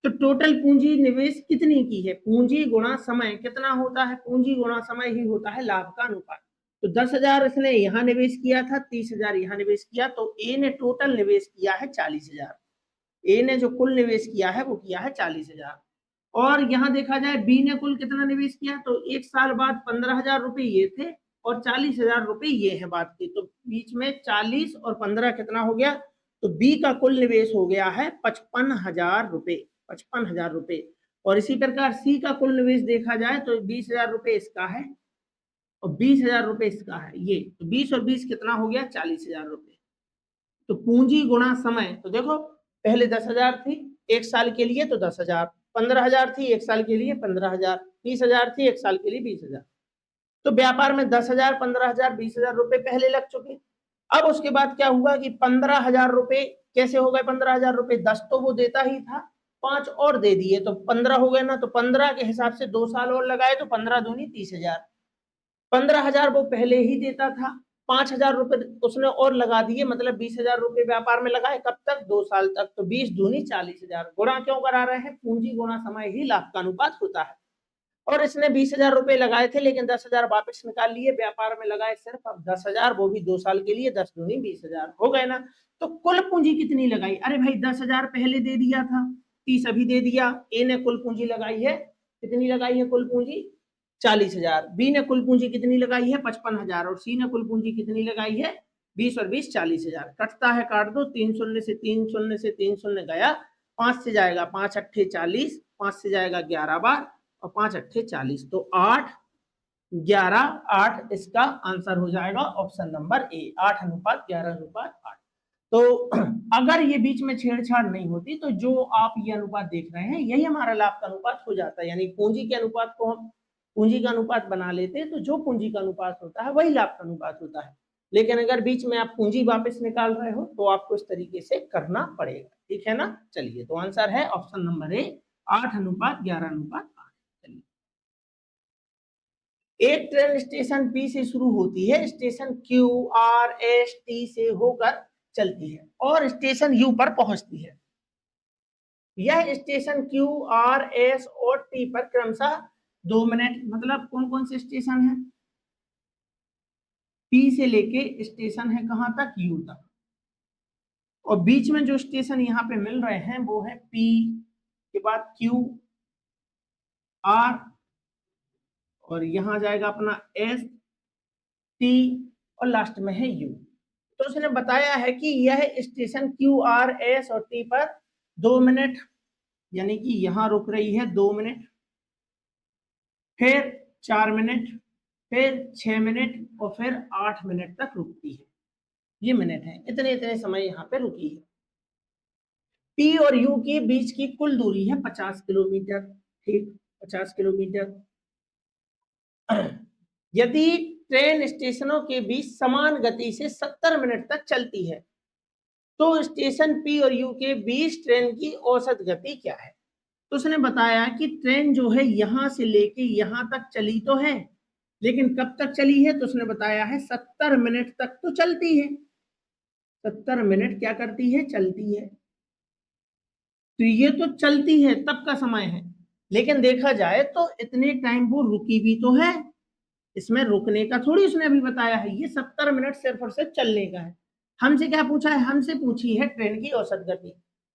तो टोटल पूंजी निवेश कितनी की है? पूंजी गुणा समय कितना होता है? पूंजी गुणा समय ही होता है लाभ का अनुपात। तो 10,000 इसने यहां निवेश किया था, 30,000 यहां निवेश किया, तो ए ने टोटल निवेश किया है 40,000। ए ने जो कुल निवेश किया है वो किया है 40,000। और यहां देखा जाए बी ने कुल कितना निवेश किया, तो 1 साल बाद 15,000 रुपए ये थे और 40,000 रुपए ये है बात की। तो बीच में 40 और 15 कितना हो गया? तो बी का कुल निवेश हो गया है 55,000 रुपए। 55,000 रुपए। और इसी प्रकार सी का कुल निवेश देखा जाए तो 20,000 रुपए इसका है और 20,000 रुपए इसका है। ये तो 20 और 20 कितना हो गया? 40,000 रुपए। तो पूंजी गुणा समय, तो देखो पहले 10,000 थी 1 साल के लिए तो 10,000, 15,000 थी 1 साल के लिए 15,000, 20,000 थी 1 साल के लिए 20,000। तो व्यापार में 10,000, 15,000, 20,000 रुपए पहले लग चुके। अब उसके बाद क्या हुआ कि 15,000 रुपए कैसे हो गए? 15,000 रुपए 10 तो वो देता ही था, 5 और दे दिए तो 15 हो गए ना। तो 15 के हिसाब से 2 साल और लगाए तो 15 दूनी 30,000। 15,000 वो पहले ही देता था, 5,000 रुपए उसने और लगा दिए, मतलब 20,000 रुपए व्यापार में लगाए। कब तक? 2 साल तक। तो 20 दूनी 40,000। गुणा क्यों करा रहे हैं? पूंजी गुणा समय ही लाभ का अनुपात होता है। और इसने 20,000 रुपए लगाए थे, लेकिन 10,000 वापस निकाल लिए, व्यापार में लगाए सिर्फ अब 10,000, वो भी 2 साल के लिए, 10 दूनी 20,000 हो गए ना। तो कुल पूंजी कितनी लगाई? अरे भाई 10,000 पहले दे दिया था, 30 अभी दे दिया। ए ने कुल पूंजी लगाई है, कितनी लगाई है कुल पूंजी? 40,000। बी ने कुल पूंजी कितनी लगाई है? 55,000। और सी ने कुल पूंजी कितनी लगाई है? 20 और 20 40,000। कटता है काट दो, 3 शून्य से 3 शून्य से 3 शून्य गया, 5 से जाएगा 5 अट्ठे 40, 5 से जाएगा 11 बार और 5 अट्ठे 40, तो 8 11 8 इसका आंसर हो जाएगा ऑप्शन नंबर ए, 8:11:8। तो अगर ये बीच में छेड़छाड़ नहीं होती तो जो आप ये अनुपात देख रहे हैं यही हमारा लाभ का अनुपात हो जाता है। यानी पूंजी के अनुपात को हम पूंजी का अनुपात बना लेते हैं, तो जो पूंजी का अनुपात होता है वही लाभ का अनुपात होता है। लेकिन अगर बीच में आप पूंजी वापस निकाल रहे हो तो आपको इस तरीके से करना पड़ेगा, ठीक है ना। चलिए, तो आंसर है ऑप्शन नंबर ए, 8:11:8। चलिए, एक ट्रेन स्टेशन पी से शुरू होती है, station Q R S T से होकर चलती है और स्टेशन यू पर पहुंचती है। यह स्टेशन क्यू आर एस और टी पर क्रमशः 2 मिनट, मतलब कौन कौन से स्टेशन है? पी से लेके स्टेशन है कहां तक? यू तक। और बीच में जो स्टेशन यहाँ पे मिल रहे हैं वो है पी के बाद क्यू आर और यहां जाएगा अपना एस टी और लास्ट में है यू। तो उसने बताया है कि यह स्टेशन क्यू आर एस और टी पर 2 मिनट, यानी कि यहां रुक रही है 2 मिनट, फिर 4 मिनट, फिर 6 मिनट और फिर 8 मिनट तक रुकती है। ये मिनट है, इतने इतने समय यहाँ पे रुकी है। पी और यू के बीच की कुल दूरी है 50 किलोमीटर, ठीक, 50 किलोमीटर। यदि ट्रेन स्टेशनों के बीच समान गति से 70 मिनट तक चलती है तो स्टेशन पी और यू के बीच ट्रेन की औसत गति क्या है? तो उसने बताया कि ट्रेन जो है यहां से लेके यहां तक चली तो है, लेकिन कब तक चली है? तो उसने बताया है 70 मिनट तक तो चलती है। 70 मिनट क्या करती है? चलती है। तो ये तो चलती है तब का समय है, लेकिन देखा जाए तो इतने टाइम वो रुकी भी तो है। इसमें रुकने का थोड़ी उसने अभी बताया है, ये 70 मिनट सिर्फ और सिर्फ चलने का है। हमसे क्या पूछा है? हमसे पूछी है ट्रेन की औसत गति।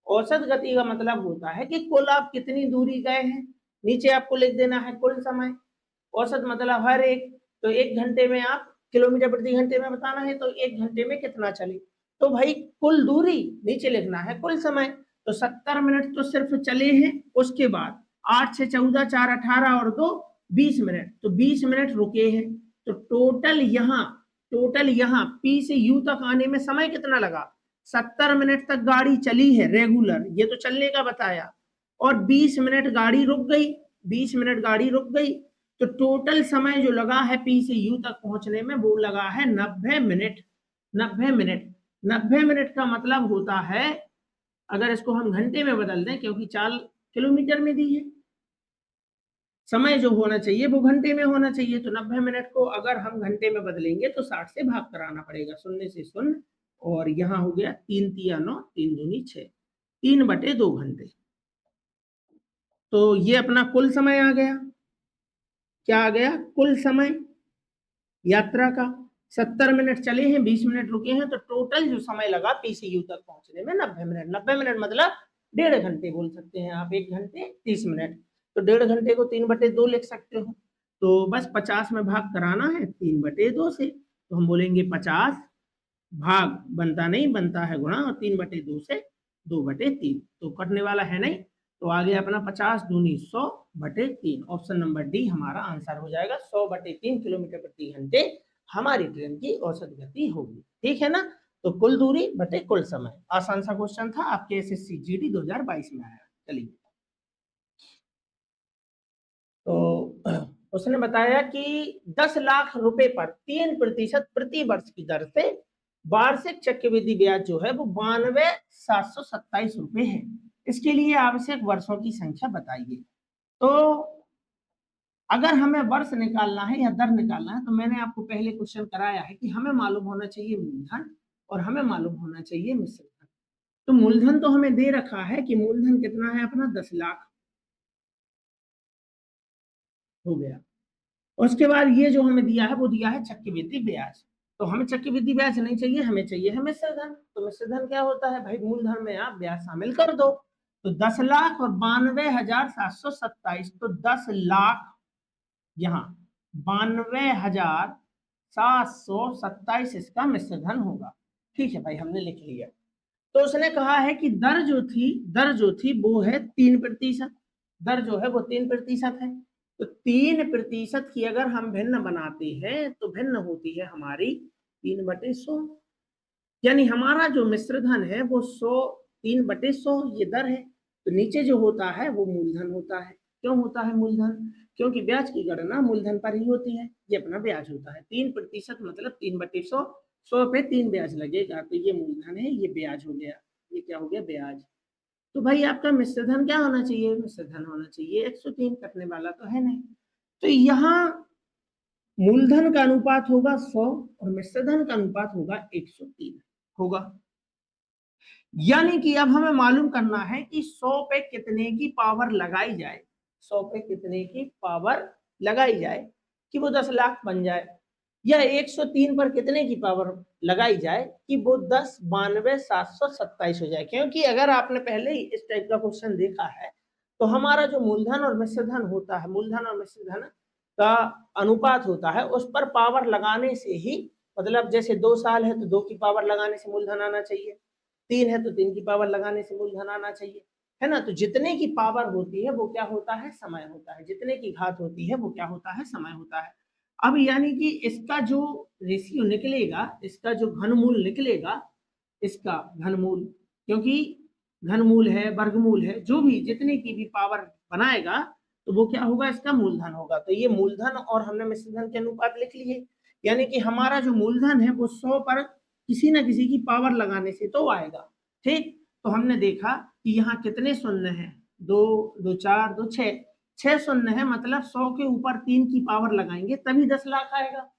औसत गति का मतलब होता है कि कुल आप कितनी दूरी गए हैं, नीचे आपको लिख देना है कुल समय। औसत मतलब हर एक, तो 1 घंटे में आप किलोमीटर प्रति घंटे में बताना है, तो 1 घंटे में कितना चले, तो भाई कुल दूरी नीचे लिखना है कुल समय। तो 70 मिनट तो सिर्फ चले हैं, उसके बाद 8 से 14 4 18 और 2 20 मिनट, तो 20 मिनट रुके हैं। तो टोटल यहाँ पी से यू तक आने में समय कितना लगा? 70 मिनट तक गाड़ी चली है रेगुलर, ये तो चलने का बताया, और 20 मिनट गाड़ी रुक गई, 20 मिनट गाड़ी रुक गई। तो टोटल समय जो लगा है पी से यू तक पहुंचने में वो लगा है 90 मिनट। 90 मिनट, 90 मिनट का मतलब होता है, अगर इसको हम घंटे में बदल दें, क्योंकि चाल किलोमीटर में दी है, समय जो होना चाहिए वो घंटे में होना चाहिए, तो 90 मिनट को अगर हम घंटे में बदलेंगे तो 60 से भाग कराना पड़ेगा, शून्य से शून्य, और यहाँ हो गया 3 तिया 9, 3 दूनी 6, 3/2 घंटे। तो ये अपना कुल समय आ गया। क्या आ गया? कुल समय यात्रा का। 70 मिनट चले हैं, 20 मिनट रुके हैं, तो टोटल जो समय लगा पीसीयू तक पहुंचने में 90 मिनट। 90 मिनट मतलब 1.5 घंटे बोल सकते हैं आप, 1 घंटे 30 मिनट, तो 1.5 घंटे को 3/2 लिख सकते हो। तो बस 50 में भाग कराना है 3/2 से, तो हम बोलेंगे 50 भाग बनता नहीं, बनता है गुणा, और 3/2 से 2/3, तो कटने वाला है नहीं, तो आगे अपना 50 दूनी 100/3। ऑप्शन नंबर डी हमारा आंसर हो जाएगा। 100/3 किलोमीटर प्रति घंटे हमारी ट्रेन की औसत गति होगी, ठीक है ना। तो कुल दूरी बटे कुल समय, आसान सा क्वेश्चन था, आपके एसएससी जीडी 2022 में आया। चलिए, तो उसने बताया कि 10 लाख रुपए पर 3% प्रति वर्ष की दर से वार्षिक चक्रवृद्धि ब्याज जो है वो 92,727 रुपए है। इसके लिए आवश्यक वर्षों की संख्या बताइए। तो अगर हमें वर्ष निकालना है या दर निकालना है, तो मैंने आपको पहले क्वेश्चन कराया है कि हमें मालूम होना चाहिए मूलधन और हमें मालूम होना चाहिए मिश्र धन। तो मूलधन तो हमें दे रखा है कि मूलधन कितना है अपना 10 लाख, हो गया। उसके बाद ये जो हमें दिया है वो दिया है चक्रवृद्धि ब्याज। तो हमें चक्रवृद्धि ब्याज नहीं चाहिए, हमें चाहिए है मिश्र धन। तो मिश्र धन क्या होता है भाई, मूलधन में आप ब्याज शामिल कर दो। तो 10,00,000 और 92,727, तो 10,00,000 यहाँ 92,727 इसका मिश्र धन होगा। ठीक है भाई, हमने लिख लिया। तो उसने कहा है कि दर जो थी वो है 3%। दर जो है वो 3% है। तो 3% की अगर हम भिन्न बनाते हैं तो भिन्न होती है हमारी 3/100। यानी हमारा जो मिश्र धन है वो 3/100 ये दर है। तो नीचे जो होता है वो मूलधन होता है। क्यों होता है मूलधन? क्योंकि ब्याज की गणना मूलधन पर ही होती है। ये अपना ब्याज होता है 3% मतलब 3/100। 100 पे 3 ब्याज लगेगा, तो ये मूलधन है, ये ब्याज हो गया। ये क्या हो गया? ब्याज। तो भाई आपका मिश्र धन क्या होना चाहिए? मिश्र धन होना चाहिए 103, कटने वाला तो है नहीं। तो यहाँ मूलधन का अनुपात होगा 100 और मिश्र धन का अनुपात होगा 103 होगा। यानी कि अब हमें मालूम करना है कि 100 पे कितने की पावर लगाई जाए। 100 पे कितने की पावर लगाई जाए कि वो 10,00,000 बन जाए, या 103 पर कितने की पावर लगाई जाए कि वो 10,92,727 हो जाए। क्योंकि अगर आपने पहले ही इस टाइप का क्वेश्चन देखा है तो हमारा जो मूलधन और मिश्र धन होता है, मूलधन और मिश्र धन का अनुपात होता है, उस पर पावर लगाने से ही, मतलब जैसे 2 साल है तो 2 की पावर लगाने से मूलधन आना चाहिए, 3 है तो 3 की पावर लगाने से मूलधन आना चाहिए, है ना। तो जितने की पावर होती है वो क्या होता है? समय होता है। जितने की घात होती है वो क्या होता है? समय होता है। अब यानी कि इसका जो रेशियो निकलेगा, इसका जो घनमूल निकलेगा, इसका घनमूल, क्योंकि घनमूल है, वर्गमूल है, जो भी जितने की भी पावर बनाएगा तो वो क्या होगा? इसका मूलधन होगा। तो ये मूलधन और हमने मिश्र धन के अनुपात लिख लिए। यानी कि हमारा जो मूलधन है वो 100 पर किसी ना किसी की पावर लगाने से तो आएगा। ठीक, तो हमने देखा कि यहाँ कितने शून्य हैं, 2 2 4 2 6, 6 शून्य है, मतलब 100 के ऊपर 3 की पावर लगाएंगे तभी 10,00,000 आएगा।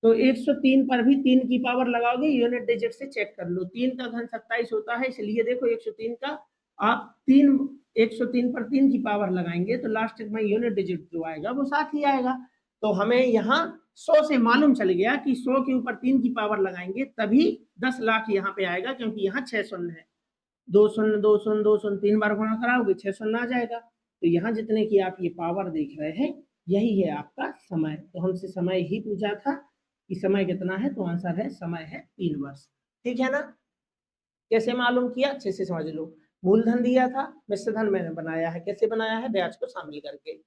तो 103 पर भी 3 की पावर लगाओगे, यूनिट डिजिट से चेक कर लो, 3 का घन 27 होता है, इसलिए देखो 103 का आप 103 पर 3 की पावर लगाएंगे तो लास्ट में यूनिट डिजिट जो आएगा वो 7 ही आएगा। तो हमें यहाँ 100 से मालूम चल गया कि 100 के ऊपर 3 की पावर लगाएंगे तभी 10,00,000 यहाँ पे आएगा, क्योंकि यहाँ 6 शून्य है। 2 शून्य 2 शून्य 2 शून्य 3 बार गुणा कराओगे 6 शून्य आ जाएगा। तो यहाँ जितने की आप ये पावर देख रहे हैं यही है आपका समय। तो हमसे समय ही पूछा था कि समय कितना है, तो आंसर है समय है 3 वर्ष। ठीक है ना? कैसे मालूम किया? अच्छे से समझ लो। मूलधन दिया था, मिश्र धन मैंने बनाया है। कैसे बनाया है? ब्याज को शामिल करके।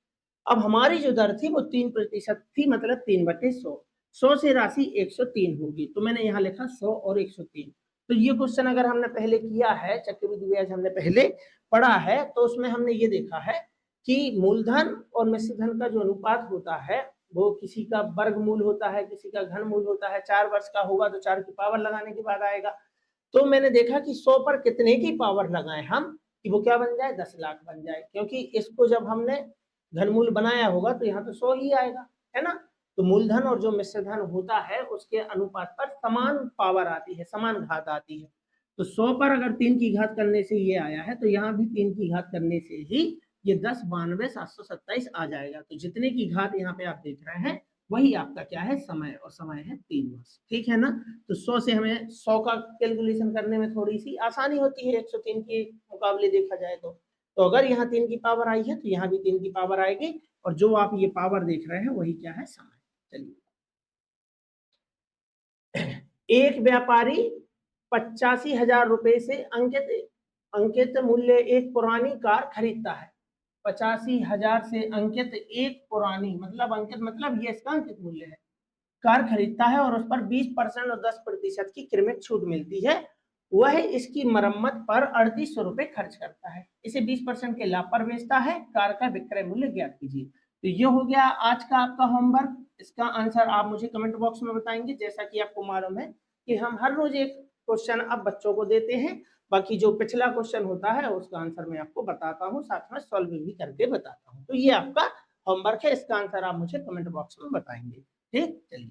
अब हमारी जो दर थी वो 3% थी, मतलब 3/100। 100 से राशि 103 होगी, तो मैंने यहाँ लिखा 100 और 103। तो ये क्वेश्चन अगर हमने पहले किया है, चक्रवृद्धि ब्याज हमने पहले पढ़ा है, तो उसमें हमने ये देखा है कि मूलधन और मिश्र धन का जो अनुपात होता है वो किसी का वर्गमूल होता है, किसी का घनमूल होता है। 4 वर्ष का होगा तो 4 की पावर लगाने के बाद आएगा। तो मैंने देखा कि 100 पर कितने की पावर लगाएं हम कि वो क्या बन जाए? 10,00,000 बन जाए, क्योंकि इसको जब हमने घनमूल बनाया होगा तो यहाँ तो 100 ही आएगा, है ना। तो मूलधन और जो मिश्र धन होता है उसके अनुपात पर समान पावर आती है, समान घात आती है। तो 100 पर अगर 3 की घात करने से ये आया है तो यहाँ भी 3 की घात करने से ही ये 10,92,727 आ जाएगा। तो जितने की घात यहाँ पे आप देख रहे हैं वही आपका क्या है? समय, और समय है 3 वर्ष। ठीक है ना? तो 100 से हमें 100 का कैलकुलेशन करने में थोड़ी सी आसानी होती है 103 के मुकाबले देखा जाए तो अगर यहाँ 3 की पावर आई है तो यहाँ भी 3 की पावर आएगी, और जो आप ये पावर देख रहे हैं वही क्या है? समय। चलिए, एक व्यापारी 85,000 रुपए से अंकित अंकित मूल्य एक पुरानी कार खरीदता है। 85,000 से अंकित एक पुरानी, मतलब अंकित मतलब ये इसका अंकित मूल्य है, कार खरीदता है और उस पर 20% और 10% की क्रमिक छूट मिलती है। वह इसकी मरम्मत पर 3800 रुपए खर्च करता है, इसे 20% के लाभ पर बेचता है। कार का विक्रय मूल्य ज्ञात कीजिए। तो ये हो गया आज का आपका होमवर्क। इसका आंसर आप मुझे कमेंट बॉक्स में बताएंगे। जैसा कि आपको मालूम है कि हम हर रोज एक क्वेश्चन अब बच्चों को देते हैं, बाकी जो पिछला क्वेश्चन होता है उसका आंसर मैं आपको बताता हूँ, साथ में सॉल्व भी करके बताता हूँ। तो ये आपका होमवर्क है, इसका आंसर आप मुझे कमेंट बॉक्स में बताएंगे। ठीक, चलिए।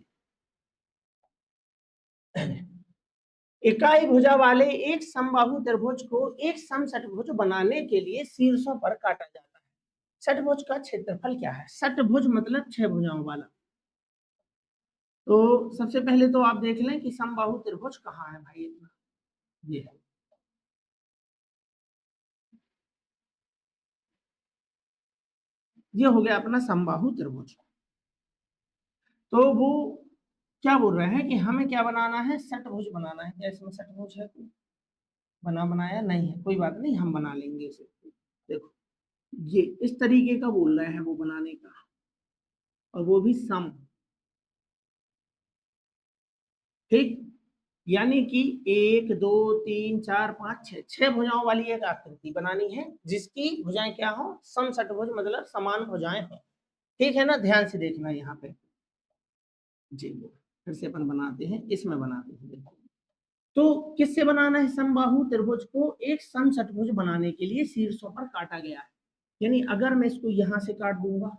इकाई भुजा वाले एक समबाहु त्रिभुज को एक समषटभुज बनाने के लिए शीर्षों पर काटा जाता है। षटभुज का क्षेत्रफल क्या है? षटभुज मतलब 6 भुजाओं वाला। तो सबसे पहले तो आप देख लें कि समबाहु त्रिभुज कहाँ है भाई। इतना ये है, ये हो गया अपना समबाहु त्रिभुज। तो वो क्या बोल रहे हैं कि हमें क्या बनाना है? षटभुज बनाना है। क्या इसमें षटभुज है? बनाया नहीं है, कोई बात नहीं, हम बना लेंगे इसे। देखो, ये इस तरीके का बोल रहे हैं वो बनाने का, और वो भी सम। ठीक, यानी कि 1 2 3 4 5 6, 6 भुजाओं वाली एक आकृति बनानी है जिसकी भुजाएं क्या हो? सम षटभुज, मतलब समान भुजाएं हो। ठीक है ना? ध्यान से देखना यहाँ पे जी। फिर से अपन बनाते हैं, इसमें बनाते हैं। देखो, तो किससे बनाना है समबाहु त्रिभुज को? एक सम षटभुज बनाने के लिए शीर्षों पर काटा गया है। यानी अगर मैं इसको यहाँ से काट दूंगा,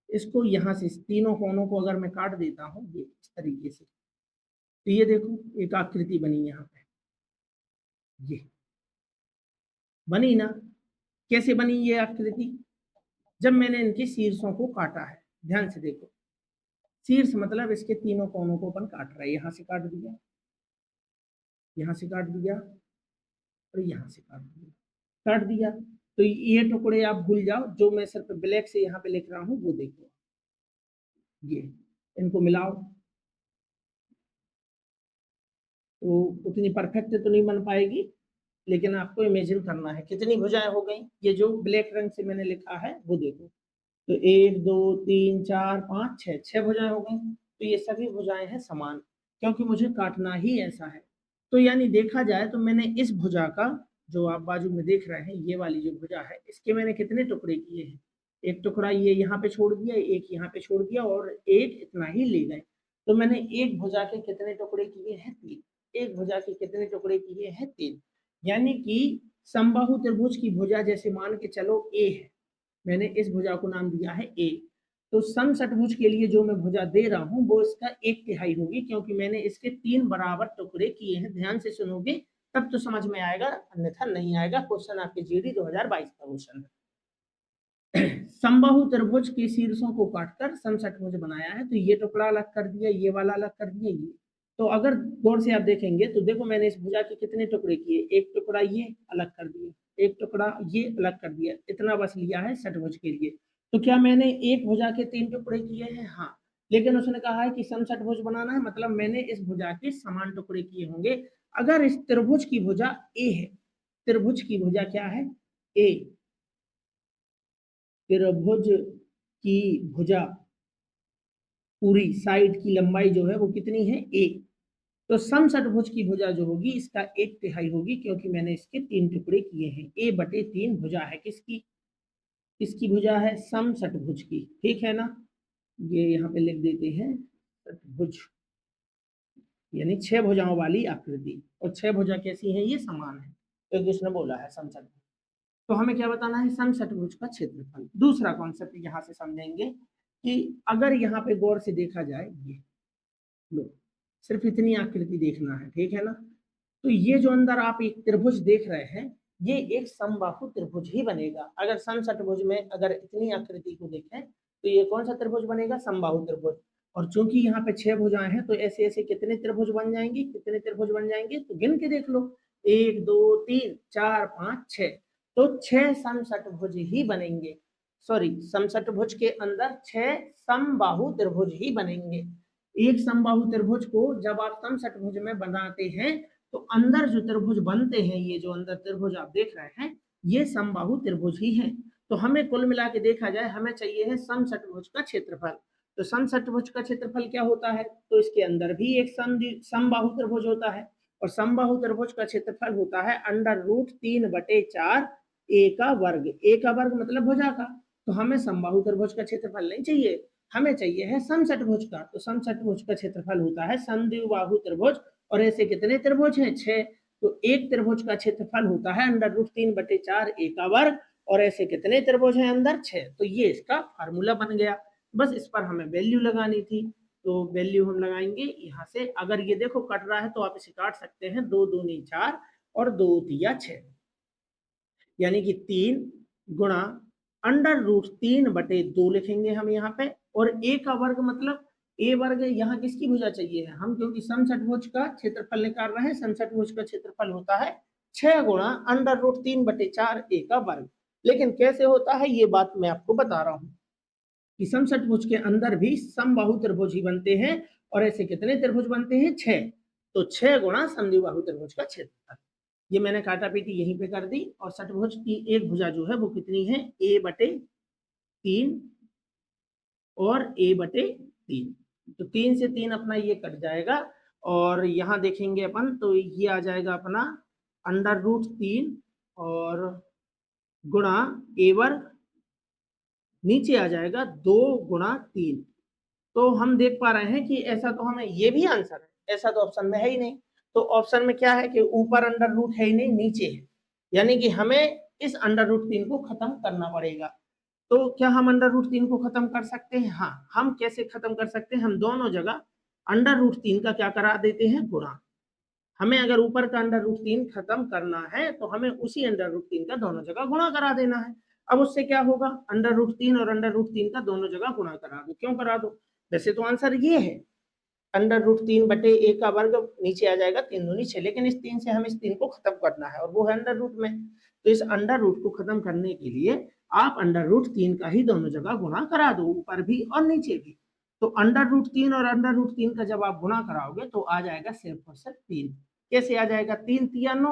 इसको यहाँ से, तीनों कोनों को अगर मैं काट देता हूँ ये इस तरीके से, तो ये देखो एक आकृति बनी यहाँ पे, ये बनी ना? कैसे बनी ये आकृति? जब मैंने इनके शीर्षों को काटा है। ध्यान से देखो, शीर्ष मतलब इसके तीनों कोनों को अपन काट रहे हैं। यहाँ से काट दिया, यहाँ से काट दिया, और यहाँ से काट दिया। तो ये टुकड़े आप भूल जाओ, जो मैं सिर्फ ब्लैक से यहाँ पे लिख रहा हूँ वो देखो, ये इनको मिलाओ। तो उतनी परफेक्ट तो नहीं बन पाएगी, लेकिन आपको इमेजिन करना है कितनी भुजाएं हो गई। ये जो ब्लैक रंग से मैंने लिखा है वो देखो, तो 1 2 3 4 5 6, 6 भुजाएं हो गई। तो ये सभी भुजाएं हैं समान, क्योंकि मुझे काटना ही ऐसा है। तो यानी देखा जाए तो मैंने इस भुजा का, जो आप बाजू में देख रहे हैं, ये वाली जो भुजा है, इसके मैंने कितने टुकड़े किए हैं? एक टुकड़ा ये यहाँ पे छोड़ दिया, एक यहाँ पे छोड़ दिया, और एक इतना ही ले गए। तो मैंने एक भुजा के कितने टुकड़े किए हैं? 3। एक भुजा के कितने टुकड़े किए हैं? 3। यानी कि समबाहु त्रिभुज की भुजा, जैसे मान के चलो ए है, मैंने इस भुजा को नाम दिया है ए। तो सम षटभुज के लिए जो मैं भुजा दे रहा हूं वो इसका 1/3 होगी, क्योंकि मैंने इसके 3 बराबर टुकड़े किए हैं। ध्यान से सुनोगे तब तो समझ में आएगा, अन्यथा नहीं आएगा। क्वेश्चन आपके जीडी 2022 का क्वेश्चन है। समबाहु त्रिभुज के शीर्षों को काटकर सम षटभुज बनाया है। तो ये टुकड़ा अलग कर दिया, ये वाला अलग कर दिया, ये। तो अगर गौर से आप देखेंगे तो देखो, मैंने इस भुजा के कितने टुकड़े किए? एक टुकड़ा ये अलग कर दिया, एक टुकड़ा ये अलग कर दिया, इतना बस लिया है षटभुज के लिए। तो क्या मैंने एक भुजा के 3 टुकड़े किए हैं? हाँ। लेकिन उसने कहा है कि सम षटभुज बनाना है, मतलब मैंने इस भुजा के समान टुकड़े किए होंगे। अगर इस त्रिभुज की भुजा ए है, त्रिभुज की भुजा क्या है? ए। त्रिभुज की भुजा पूरी साइड की लंबाई जो है वो कितनी है? ए। तो सम षटभुज की भुजा जो होगी इसका 1/3 होगी, क्योंकि मैंने इसके 3 टुकड़े किए हैं। A/3 भुजा है किसकी? किसकी भुजा है? सम षटभुज की। ठीक है ना? ये यहाँ पे लिख देते हैं षटभुज, यानी 6 भुजाओं वाली आकृति। और 6 भुजा कैसी है? ये समान है, तो किसने बोला है सम षटभुज। तो हमें क्या बताना है? सम षटभुज का क्षेत्रफल। दूसरा कॉन्सेप्ट यहाँ से समझेंगे कि अगर यहाँ पे गौर से देखा जाए, ये लो, सिर्फ इतनी आकृति देखना है, ठीक है ना? तो ये जो अंदर आप एक त्रिभुज देख रहे हैं, ये एक समबाहु त्रिभुज ही बनेगा। अगर सम षटभुज में अगर इतनी आकृति को देखें तो ये कौन सा त्रिभुज बनेगा? समबाहु त्रिभुज। और चूंकि यहाँ पे 6 भुजाएं हैं, तो ऐसे ऐसे कितने त्रिभुज बन जाएंगे? कितने त्रिभुज बन जाएंगे? तो गिन के देख लो, 1 2 3 4 5 6। तो 6 सम षटभुज ही बनेंगे। सॉरी, सम षटभुज के अंदर 6 समबाहु त्रिभुज ही बनेंगे। एक समबाहु त्रिभुज को जब आप सम षटभुज में बनाते हैं, तो अंदर जो त्रिभुज बनते हैं, ये जो अंदर त्रिभुज आप देख रहे हैं, ये समबाहु त्रिभुज ही हैं। तो हमें कुल मिला के देखा जाए, हमें चाहिए है सम षटभुज का क्षेत्रफल। तो सम षटभुज का क्षेत्रफल क्या होता है? तो इसके अंदर भी एक समबाहु त्रिभुज होता है, और समबाहु त्रिभुज का क्षेत्रफल होता है √3/4 ए का वर्ग। ए का वर्ग मतलब भुजा का। तो हमें समबाहु त्रिभुज का क्षेत्रफल नहीं चाहिए, हमें चाहिए है सम षटभुज का। तो सम षटभुज का क्षेत्रफल होता है समद्विबाहु त्रिभुज। और ऐसे कितने त्रिभुज हैं? 6। तो एक त्रिभुज का क्षेत्रफल होता है √3/4 ए का वर्ग। और ऐसे कितने त्रिभुज हैं अंदर? 6। तो ये इसका फार्मूला बन गया। बस इस पर हमें वैल्यू लगानी थी, तो वैल्यू हम लगाएंगे यहाँ से। अगर ये देखो कट रहा है तो आप इसे काट सकते हैं, 2 दूनी 4 और 2 तिया 6, यानी कि 3 गुणा √3/2 लिखेंगे हम यहाँ पे। और a का वर्ग मतलब a वर्ग यहाँ किसकी भुजा चाहिए है हम, क्योंकि समषटभुज का क्षेत्रफल निकाल रहे हैं। समषटभुज का क्षेत्रफल होता है 6 गुणा √3/4 a का वर्ग। लेकिन कैसे होता है ये बात मैं आपको बता रहा हूँ कि समषटभुज के अंदर भी समबाहु त्रिभुज ही बनते हैं। और ऐसे कितने त्रिभुज बनते हैं? 6। तो 6 गुणा समद्विबाहु त्रिभुज का क्षेत्रफल। ये मैंने काटा पीटी यहीं पे कर दी। और षटभुज की एक भुजा जो है वो कितनी है? a/3 और a/3। तो 3 से 3 अपना ये कट जाएगा। और यहाँ देखेंगे अपन तो ये आ जाएगा अपना √3 और गुणा a वर्ग, नीचे आ जाएगा 2 गुणा 3। तो हम देख पा रहे हैं कि ऐसा तो हमें ये भी आंसर है, ऐसा तो ऑप्शन में है ही नहीं। तो ऑप्शन में क्या है कि ऊपर √ है ही नहीं, नीचे है। यानी कि हमें इस √3 को खत्म करना पड़ेगा। तो क्या हम √3 को खत्म कर सकते हैं? हाँ। हम कैसे खत्म कर सकते हैं? हम दोनों जगह √3 का क्या करा देते हैं? गुणा। हमें अगर ऊपर का √3 खत्म करना है तो हमें उसी √3 का दोनों जगह गुणा करा देना है। अब उससे क्या होगा? √3 और √3 का दोनों जगह गुणा करा दो। क्यों करा दो? वैसे तो आंसर ये है √3/a का वर्ग, नीचे आ जाएगा 3 दूनी 6। लेकिन इस 3 से हम इस 3 को खत्म करना है और वो है √ में। तो इस √ को खत्म करने के लिए आप √3 का ही दोनों जगह गुणा करा दो, ऊपर भी और नीचे भी। तो √3 और √3 का जब आप गुणा कराओगे तो आ जाएगा सिर्फ और सिर्फ 3। कैसे आ जाएगा? 3 तिया 9,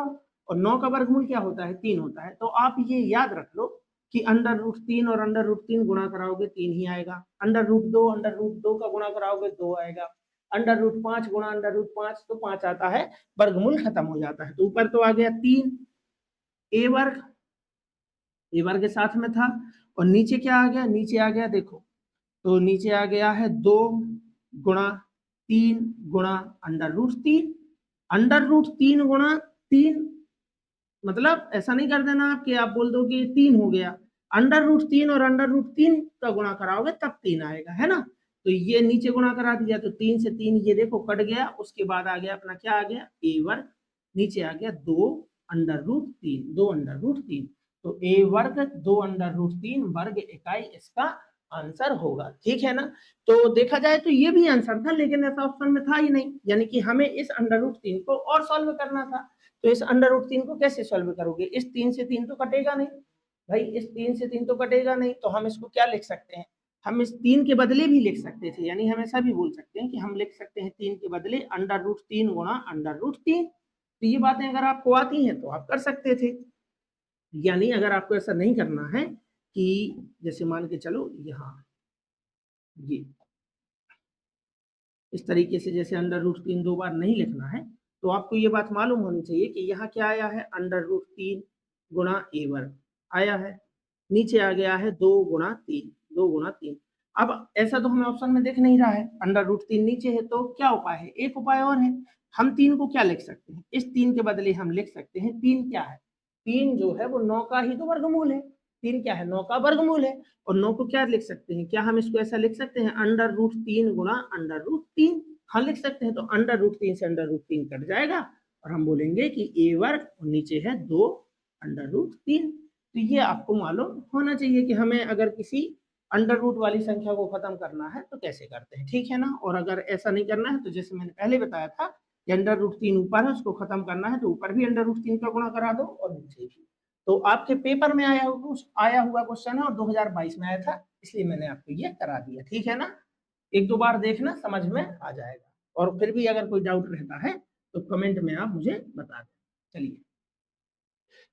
और 9 का वर्गमूल क्या होता है? 3 होता है। तो आप ये याद रख लो कि √3 और √3 गुणा कराओगे 3 ही आएगा। √2 का गुणा कराओगे 2 आएगा। √5 गुणा √5 तो 5 आता है, वर्गमूल खत्म हो जाता है। तो ऊपर तो आ गया 3 a वर्ग, a वर्ग के साथ में था। और नीचे क्या आ गया? नीचे आ गया देखो, तो नीचे आ गया है 2 गुणा 3 गुणा √3। √3 गुणा 3 मतलब ऐसा नहीं कर देना आप कि आप बोल दो कि 3 हो गया। √3 और √3 का गुणा कराओगे तब 3 आएगा, है ना। तो ये नीचे गुणा करा दिया तो 3 से 3 ये देखो कट गया। उसके बाद आ गया अपना क्या आ गया? a वर्ग, नीचे आ गया 2 √3, 2 √3। तो a वर्ग 2 √3 वर्ग इकाई इसका आंसर होगा। ठीक है ना। तो देखा जाए तो ये भी आंसर था, लेकिन ऐसा ऑप्शन में था ही नहीं। यानी कि हमें इस √3 को और सॉल्व करना था। तो इस √3 को कैसे सॉल्व करोगे? इस 3 से 3 तो कटेगा नहीं भाई, इस 3 से 3 तो कटेगा नहीं। तो हम इसको क्या लिख सकते हैं? हम इस 3 के बदले भी लिख सकते थे। यानी हम ऐसा भी बोल सकते हैं कि हम लिख सकते हैं 3 के बदले √3 गुणा √3। तो ये बातें अगर आपको आती हैं तो आप कर सकते थे। यानी अगर आपको ऐसा नहीं करना है कि जैसे मान के चलो यहाँ ये इस तरीके से जैसे √3 2 बार नहीं लिखना है, तो आपको ये बात मालूम होनी चाहिए कि यहाँ क्या आया है? √3 गुणा a वर्ग आया है, नीचे आ गया है 2 गुणा 3, 2 गुणा 3। अब ऐसा तो हमें ऑप्शन में दिख नहीं रहा है, √3 नीचे है। तो क्या उपाय है? एक उपाय और है। हम 3 को क्या लिख सकते हैं? इस 3 के बदले हम लिख सकते हैं 3 क्या है? 3 जो है वो 9 का ही तो वर्गमूल है। 3 क्या है? 9 का वर्गमूल है। और 9 को क्या लिख सकते हैं? क्या हम इसको ऐसा लिख सकते हैं √3 गुणा √3? हाँ लिख सकते हैं। तो √3 से √3 कट जाएगा और हम बोलेंगे कि a वर्ग और नीचे है 2 √3। तो ये आपको मालूम होना चाहिए कि हमें अगर किसी √ वाली संख्या को खत्म करना है तो कैसे करते हैं। ठीक है ना। और अगर ऐसा नहीं करना है तो जैसे मैंने पहले बताया था कि √3 ऊपर है, उसको खत्म करना है तो ऊपर भी √3 का गुणा करा दो और नीचे भी। तो आपके पेपर में आया हुआ क्वेश्चन है और 2022 में आया था, इसलिए मैंने आपको ये करा दिया। ठीक है ना। एक दो बार देखना, समझ में आ जाएगा। और फिर भी अगर कोई डाउट रहता है तो कमेंट में आप मुझे बता दें। चलिए,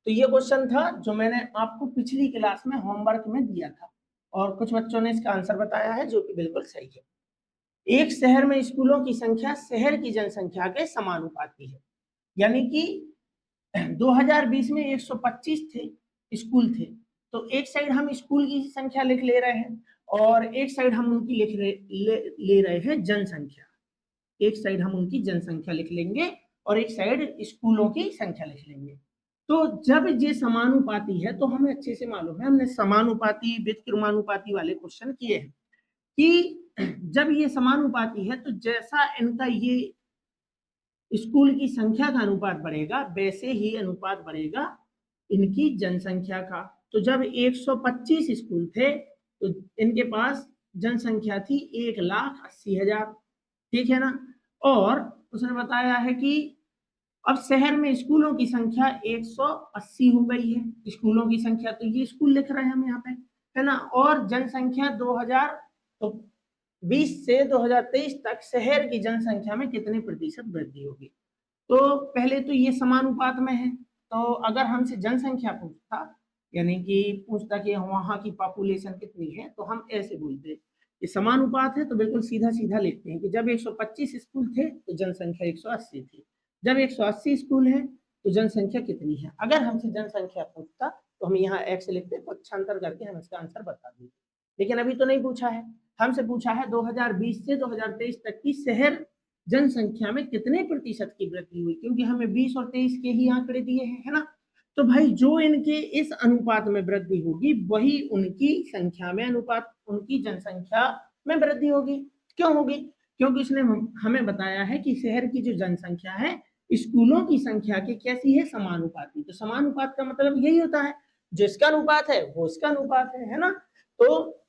तो ये क्वेश्चन था जो मैंने आपको पिछली क्लास में होमवर्क में दिया था और कुछ बच्चों ने इसका आंसर बताया है जो कि बिल्कुल सही है। एक शहर में स्कूलों की संख्या शहर की जनसंख्या के समानुपाती है। यानी कि 2020 में 125 थे स्कूल थे। तो एक साइड हम स्कूल की संख्या लिख ले रहे हैं और एक साइड हम उनकी ले रहे हैं जनसंख्या। एक साइड हम उनकी जनसंख्या लिख लेंगे और एक साइड स्कूलों की संख्या लिख लेंगे। तो जब ये समानुपाती है तो हमें अच्छे से मालूम है, हमने समानुपाती व्युत्क्रमानुपाती वाले क्वेश्चन किए हैं कि जब ये समानुपाती है तो जैसा इनका ये स्कूल की संख्या का अनुपात बढ़ेगा वैसे ही अनुपात बढ़ेगा इनकी जनसंख्या का। तो जब 125 स्कूल थे तो इनके पास जनसंख्या थी 1,80,000, ठीक है ना। और उसने बताया है कि अब शहर में स्कूलों की संख्या 180 हो गई है, स्कूलों की संख्या, तो ये स्कूल लिख रहे हैं हम यहाँ पे, है ना। और जनसंख्या 2000 तो 20 से 2023 तक शहर की जनसंख्या में कितने प्रतिशत वृद्धि होगी। तो पहले तो ये समानुपात में है, तो अगर हमसे जनसंख्या पूछता, यानी कि पूछता कि वहां की पॉपुलेशन कितनी है, तो हम ऐसे बोलते कि समानुपात है, तो बिल्कुल सीधा सीधा लिखते हैं कि जब 125 स्कूल थे तो जनसंख्या 180 थी, जब 180 स्कूल है तो जनसंख्या कितनी है। अगर हमसे जनसंख्या पूछता तो हम यहाँ एक्स लिखते, पक्षांतर करके हम इसका आंसर बता देते, लेकिन अभी तो नहीं पूछा है, हमसे पूछा है 2020 से 2023 तक की शहर जनसंख्या में कितने प्रतिशत की वृद्धि हुई, क्योंकि हमें 20 और 23 के ही आंकड़े दिए हैं, है ना। तो भाई जो इनके इस अनुपात में वृद्धि होगी वही उनकी संख्या में अनुपात, उनकी जनसंख्या में वृद्धि होगी। क्यों होगी? क्योंकि इसने हमें बताया है कि शहर की जो जनसंख्या है स्कूलों की संख्या के कैसी है, समानुपाती। तो समानुपात का मतलब यही होता है, जिसका अनुपात है वो इसका अनुपात है ना। तो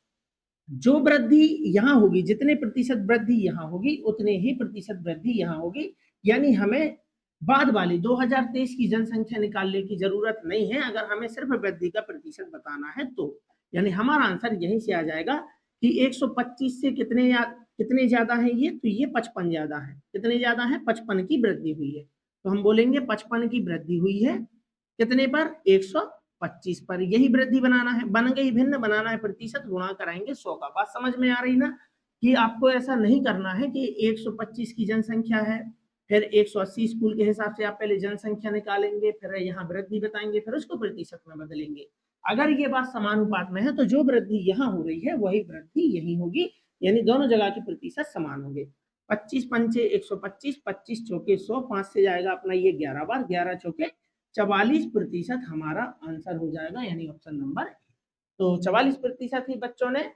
जो वृद्धि यहाँ होगी, जितने प्रतिशत वृद्धि यहाँ होगी उतने ही प्रतिशत वृद्धि यहाँ होगी, यानी हमें बाद वाली 2023 की जनसंख्या निकालने की जरूरत नहीं है अगर हमें सिर्फ वृद्धि का प्रतिशत बताना है तो। यानी हमारा आंसर यहीं से आ जाएगा कि 125 से कितने ज्यादा है ये, तो ये 55 ज्यादा है। कितने ज्यादा है? 55 की वृद्धि हुई है, तो हम बोलेंगे 55 की वृद्धि हुई है कितने पर? 125 पर। यही वृद्धि बनाना है, बन गई भिन्न, बनाना है प्रतिशत, गुणा कराएंगे 100 का। बात समझ में आ रही ना, कि आपको ऐसा नहीं करना है कि 125 की जनसंख्या है, फिर 180 स्कूल के हिसाब से आप पहले जनसंख्या निकालेंगे, फिर यहाँ वृद्धि बताएंगे, फिर उसको प्रतिशत में बदलेंगे। अगर ये बात समानुपात में है तो जो वृद्धि यहाँ हो रही है वही वृद्धि यही होगी, यानी दोनों जगह के प्रतिशत समान होंगे। 25 पंचे 125, 25 चौके 100, 5 से जाएगा अपना ये 11 बार, 11 चौके 44% हमारा आंसर हो जाएगा, यानी ऑप्शन नंबर। तो 44% ही बच्चों ने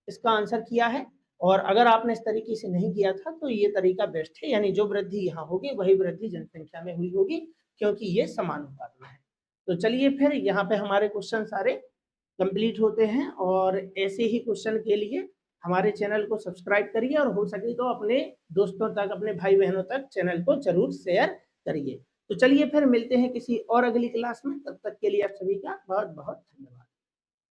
इसका आंसर किया है। और अगर आपने इस तरीके से नहीं किया था तो ये तरीका बेस्ट है, यानी जो वृद्धि यहाँ होगी वही वृद्धि जनसंख्या में हुई होगी, क्योंकि ये समानुपात में है। तो चलिए फिर यहाँ पे हमारे क्वेश्चन सारे कंप्लीट होते हैं, और ऐसे ही क्वेश्चन के लिए हमारे चैनल को सब्सक्राइब करिए, और हो सके तो अपने दोस्तों तक, अपने भाई बहनों तक चैनल को जरूर शेयर करिए। तो चलिए फिर मिलते हैं किसी और अगली क्लास में, तब तक के लिए आप सभी का बहुत बहुत धन्यवाद।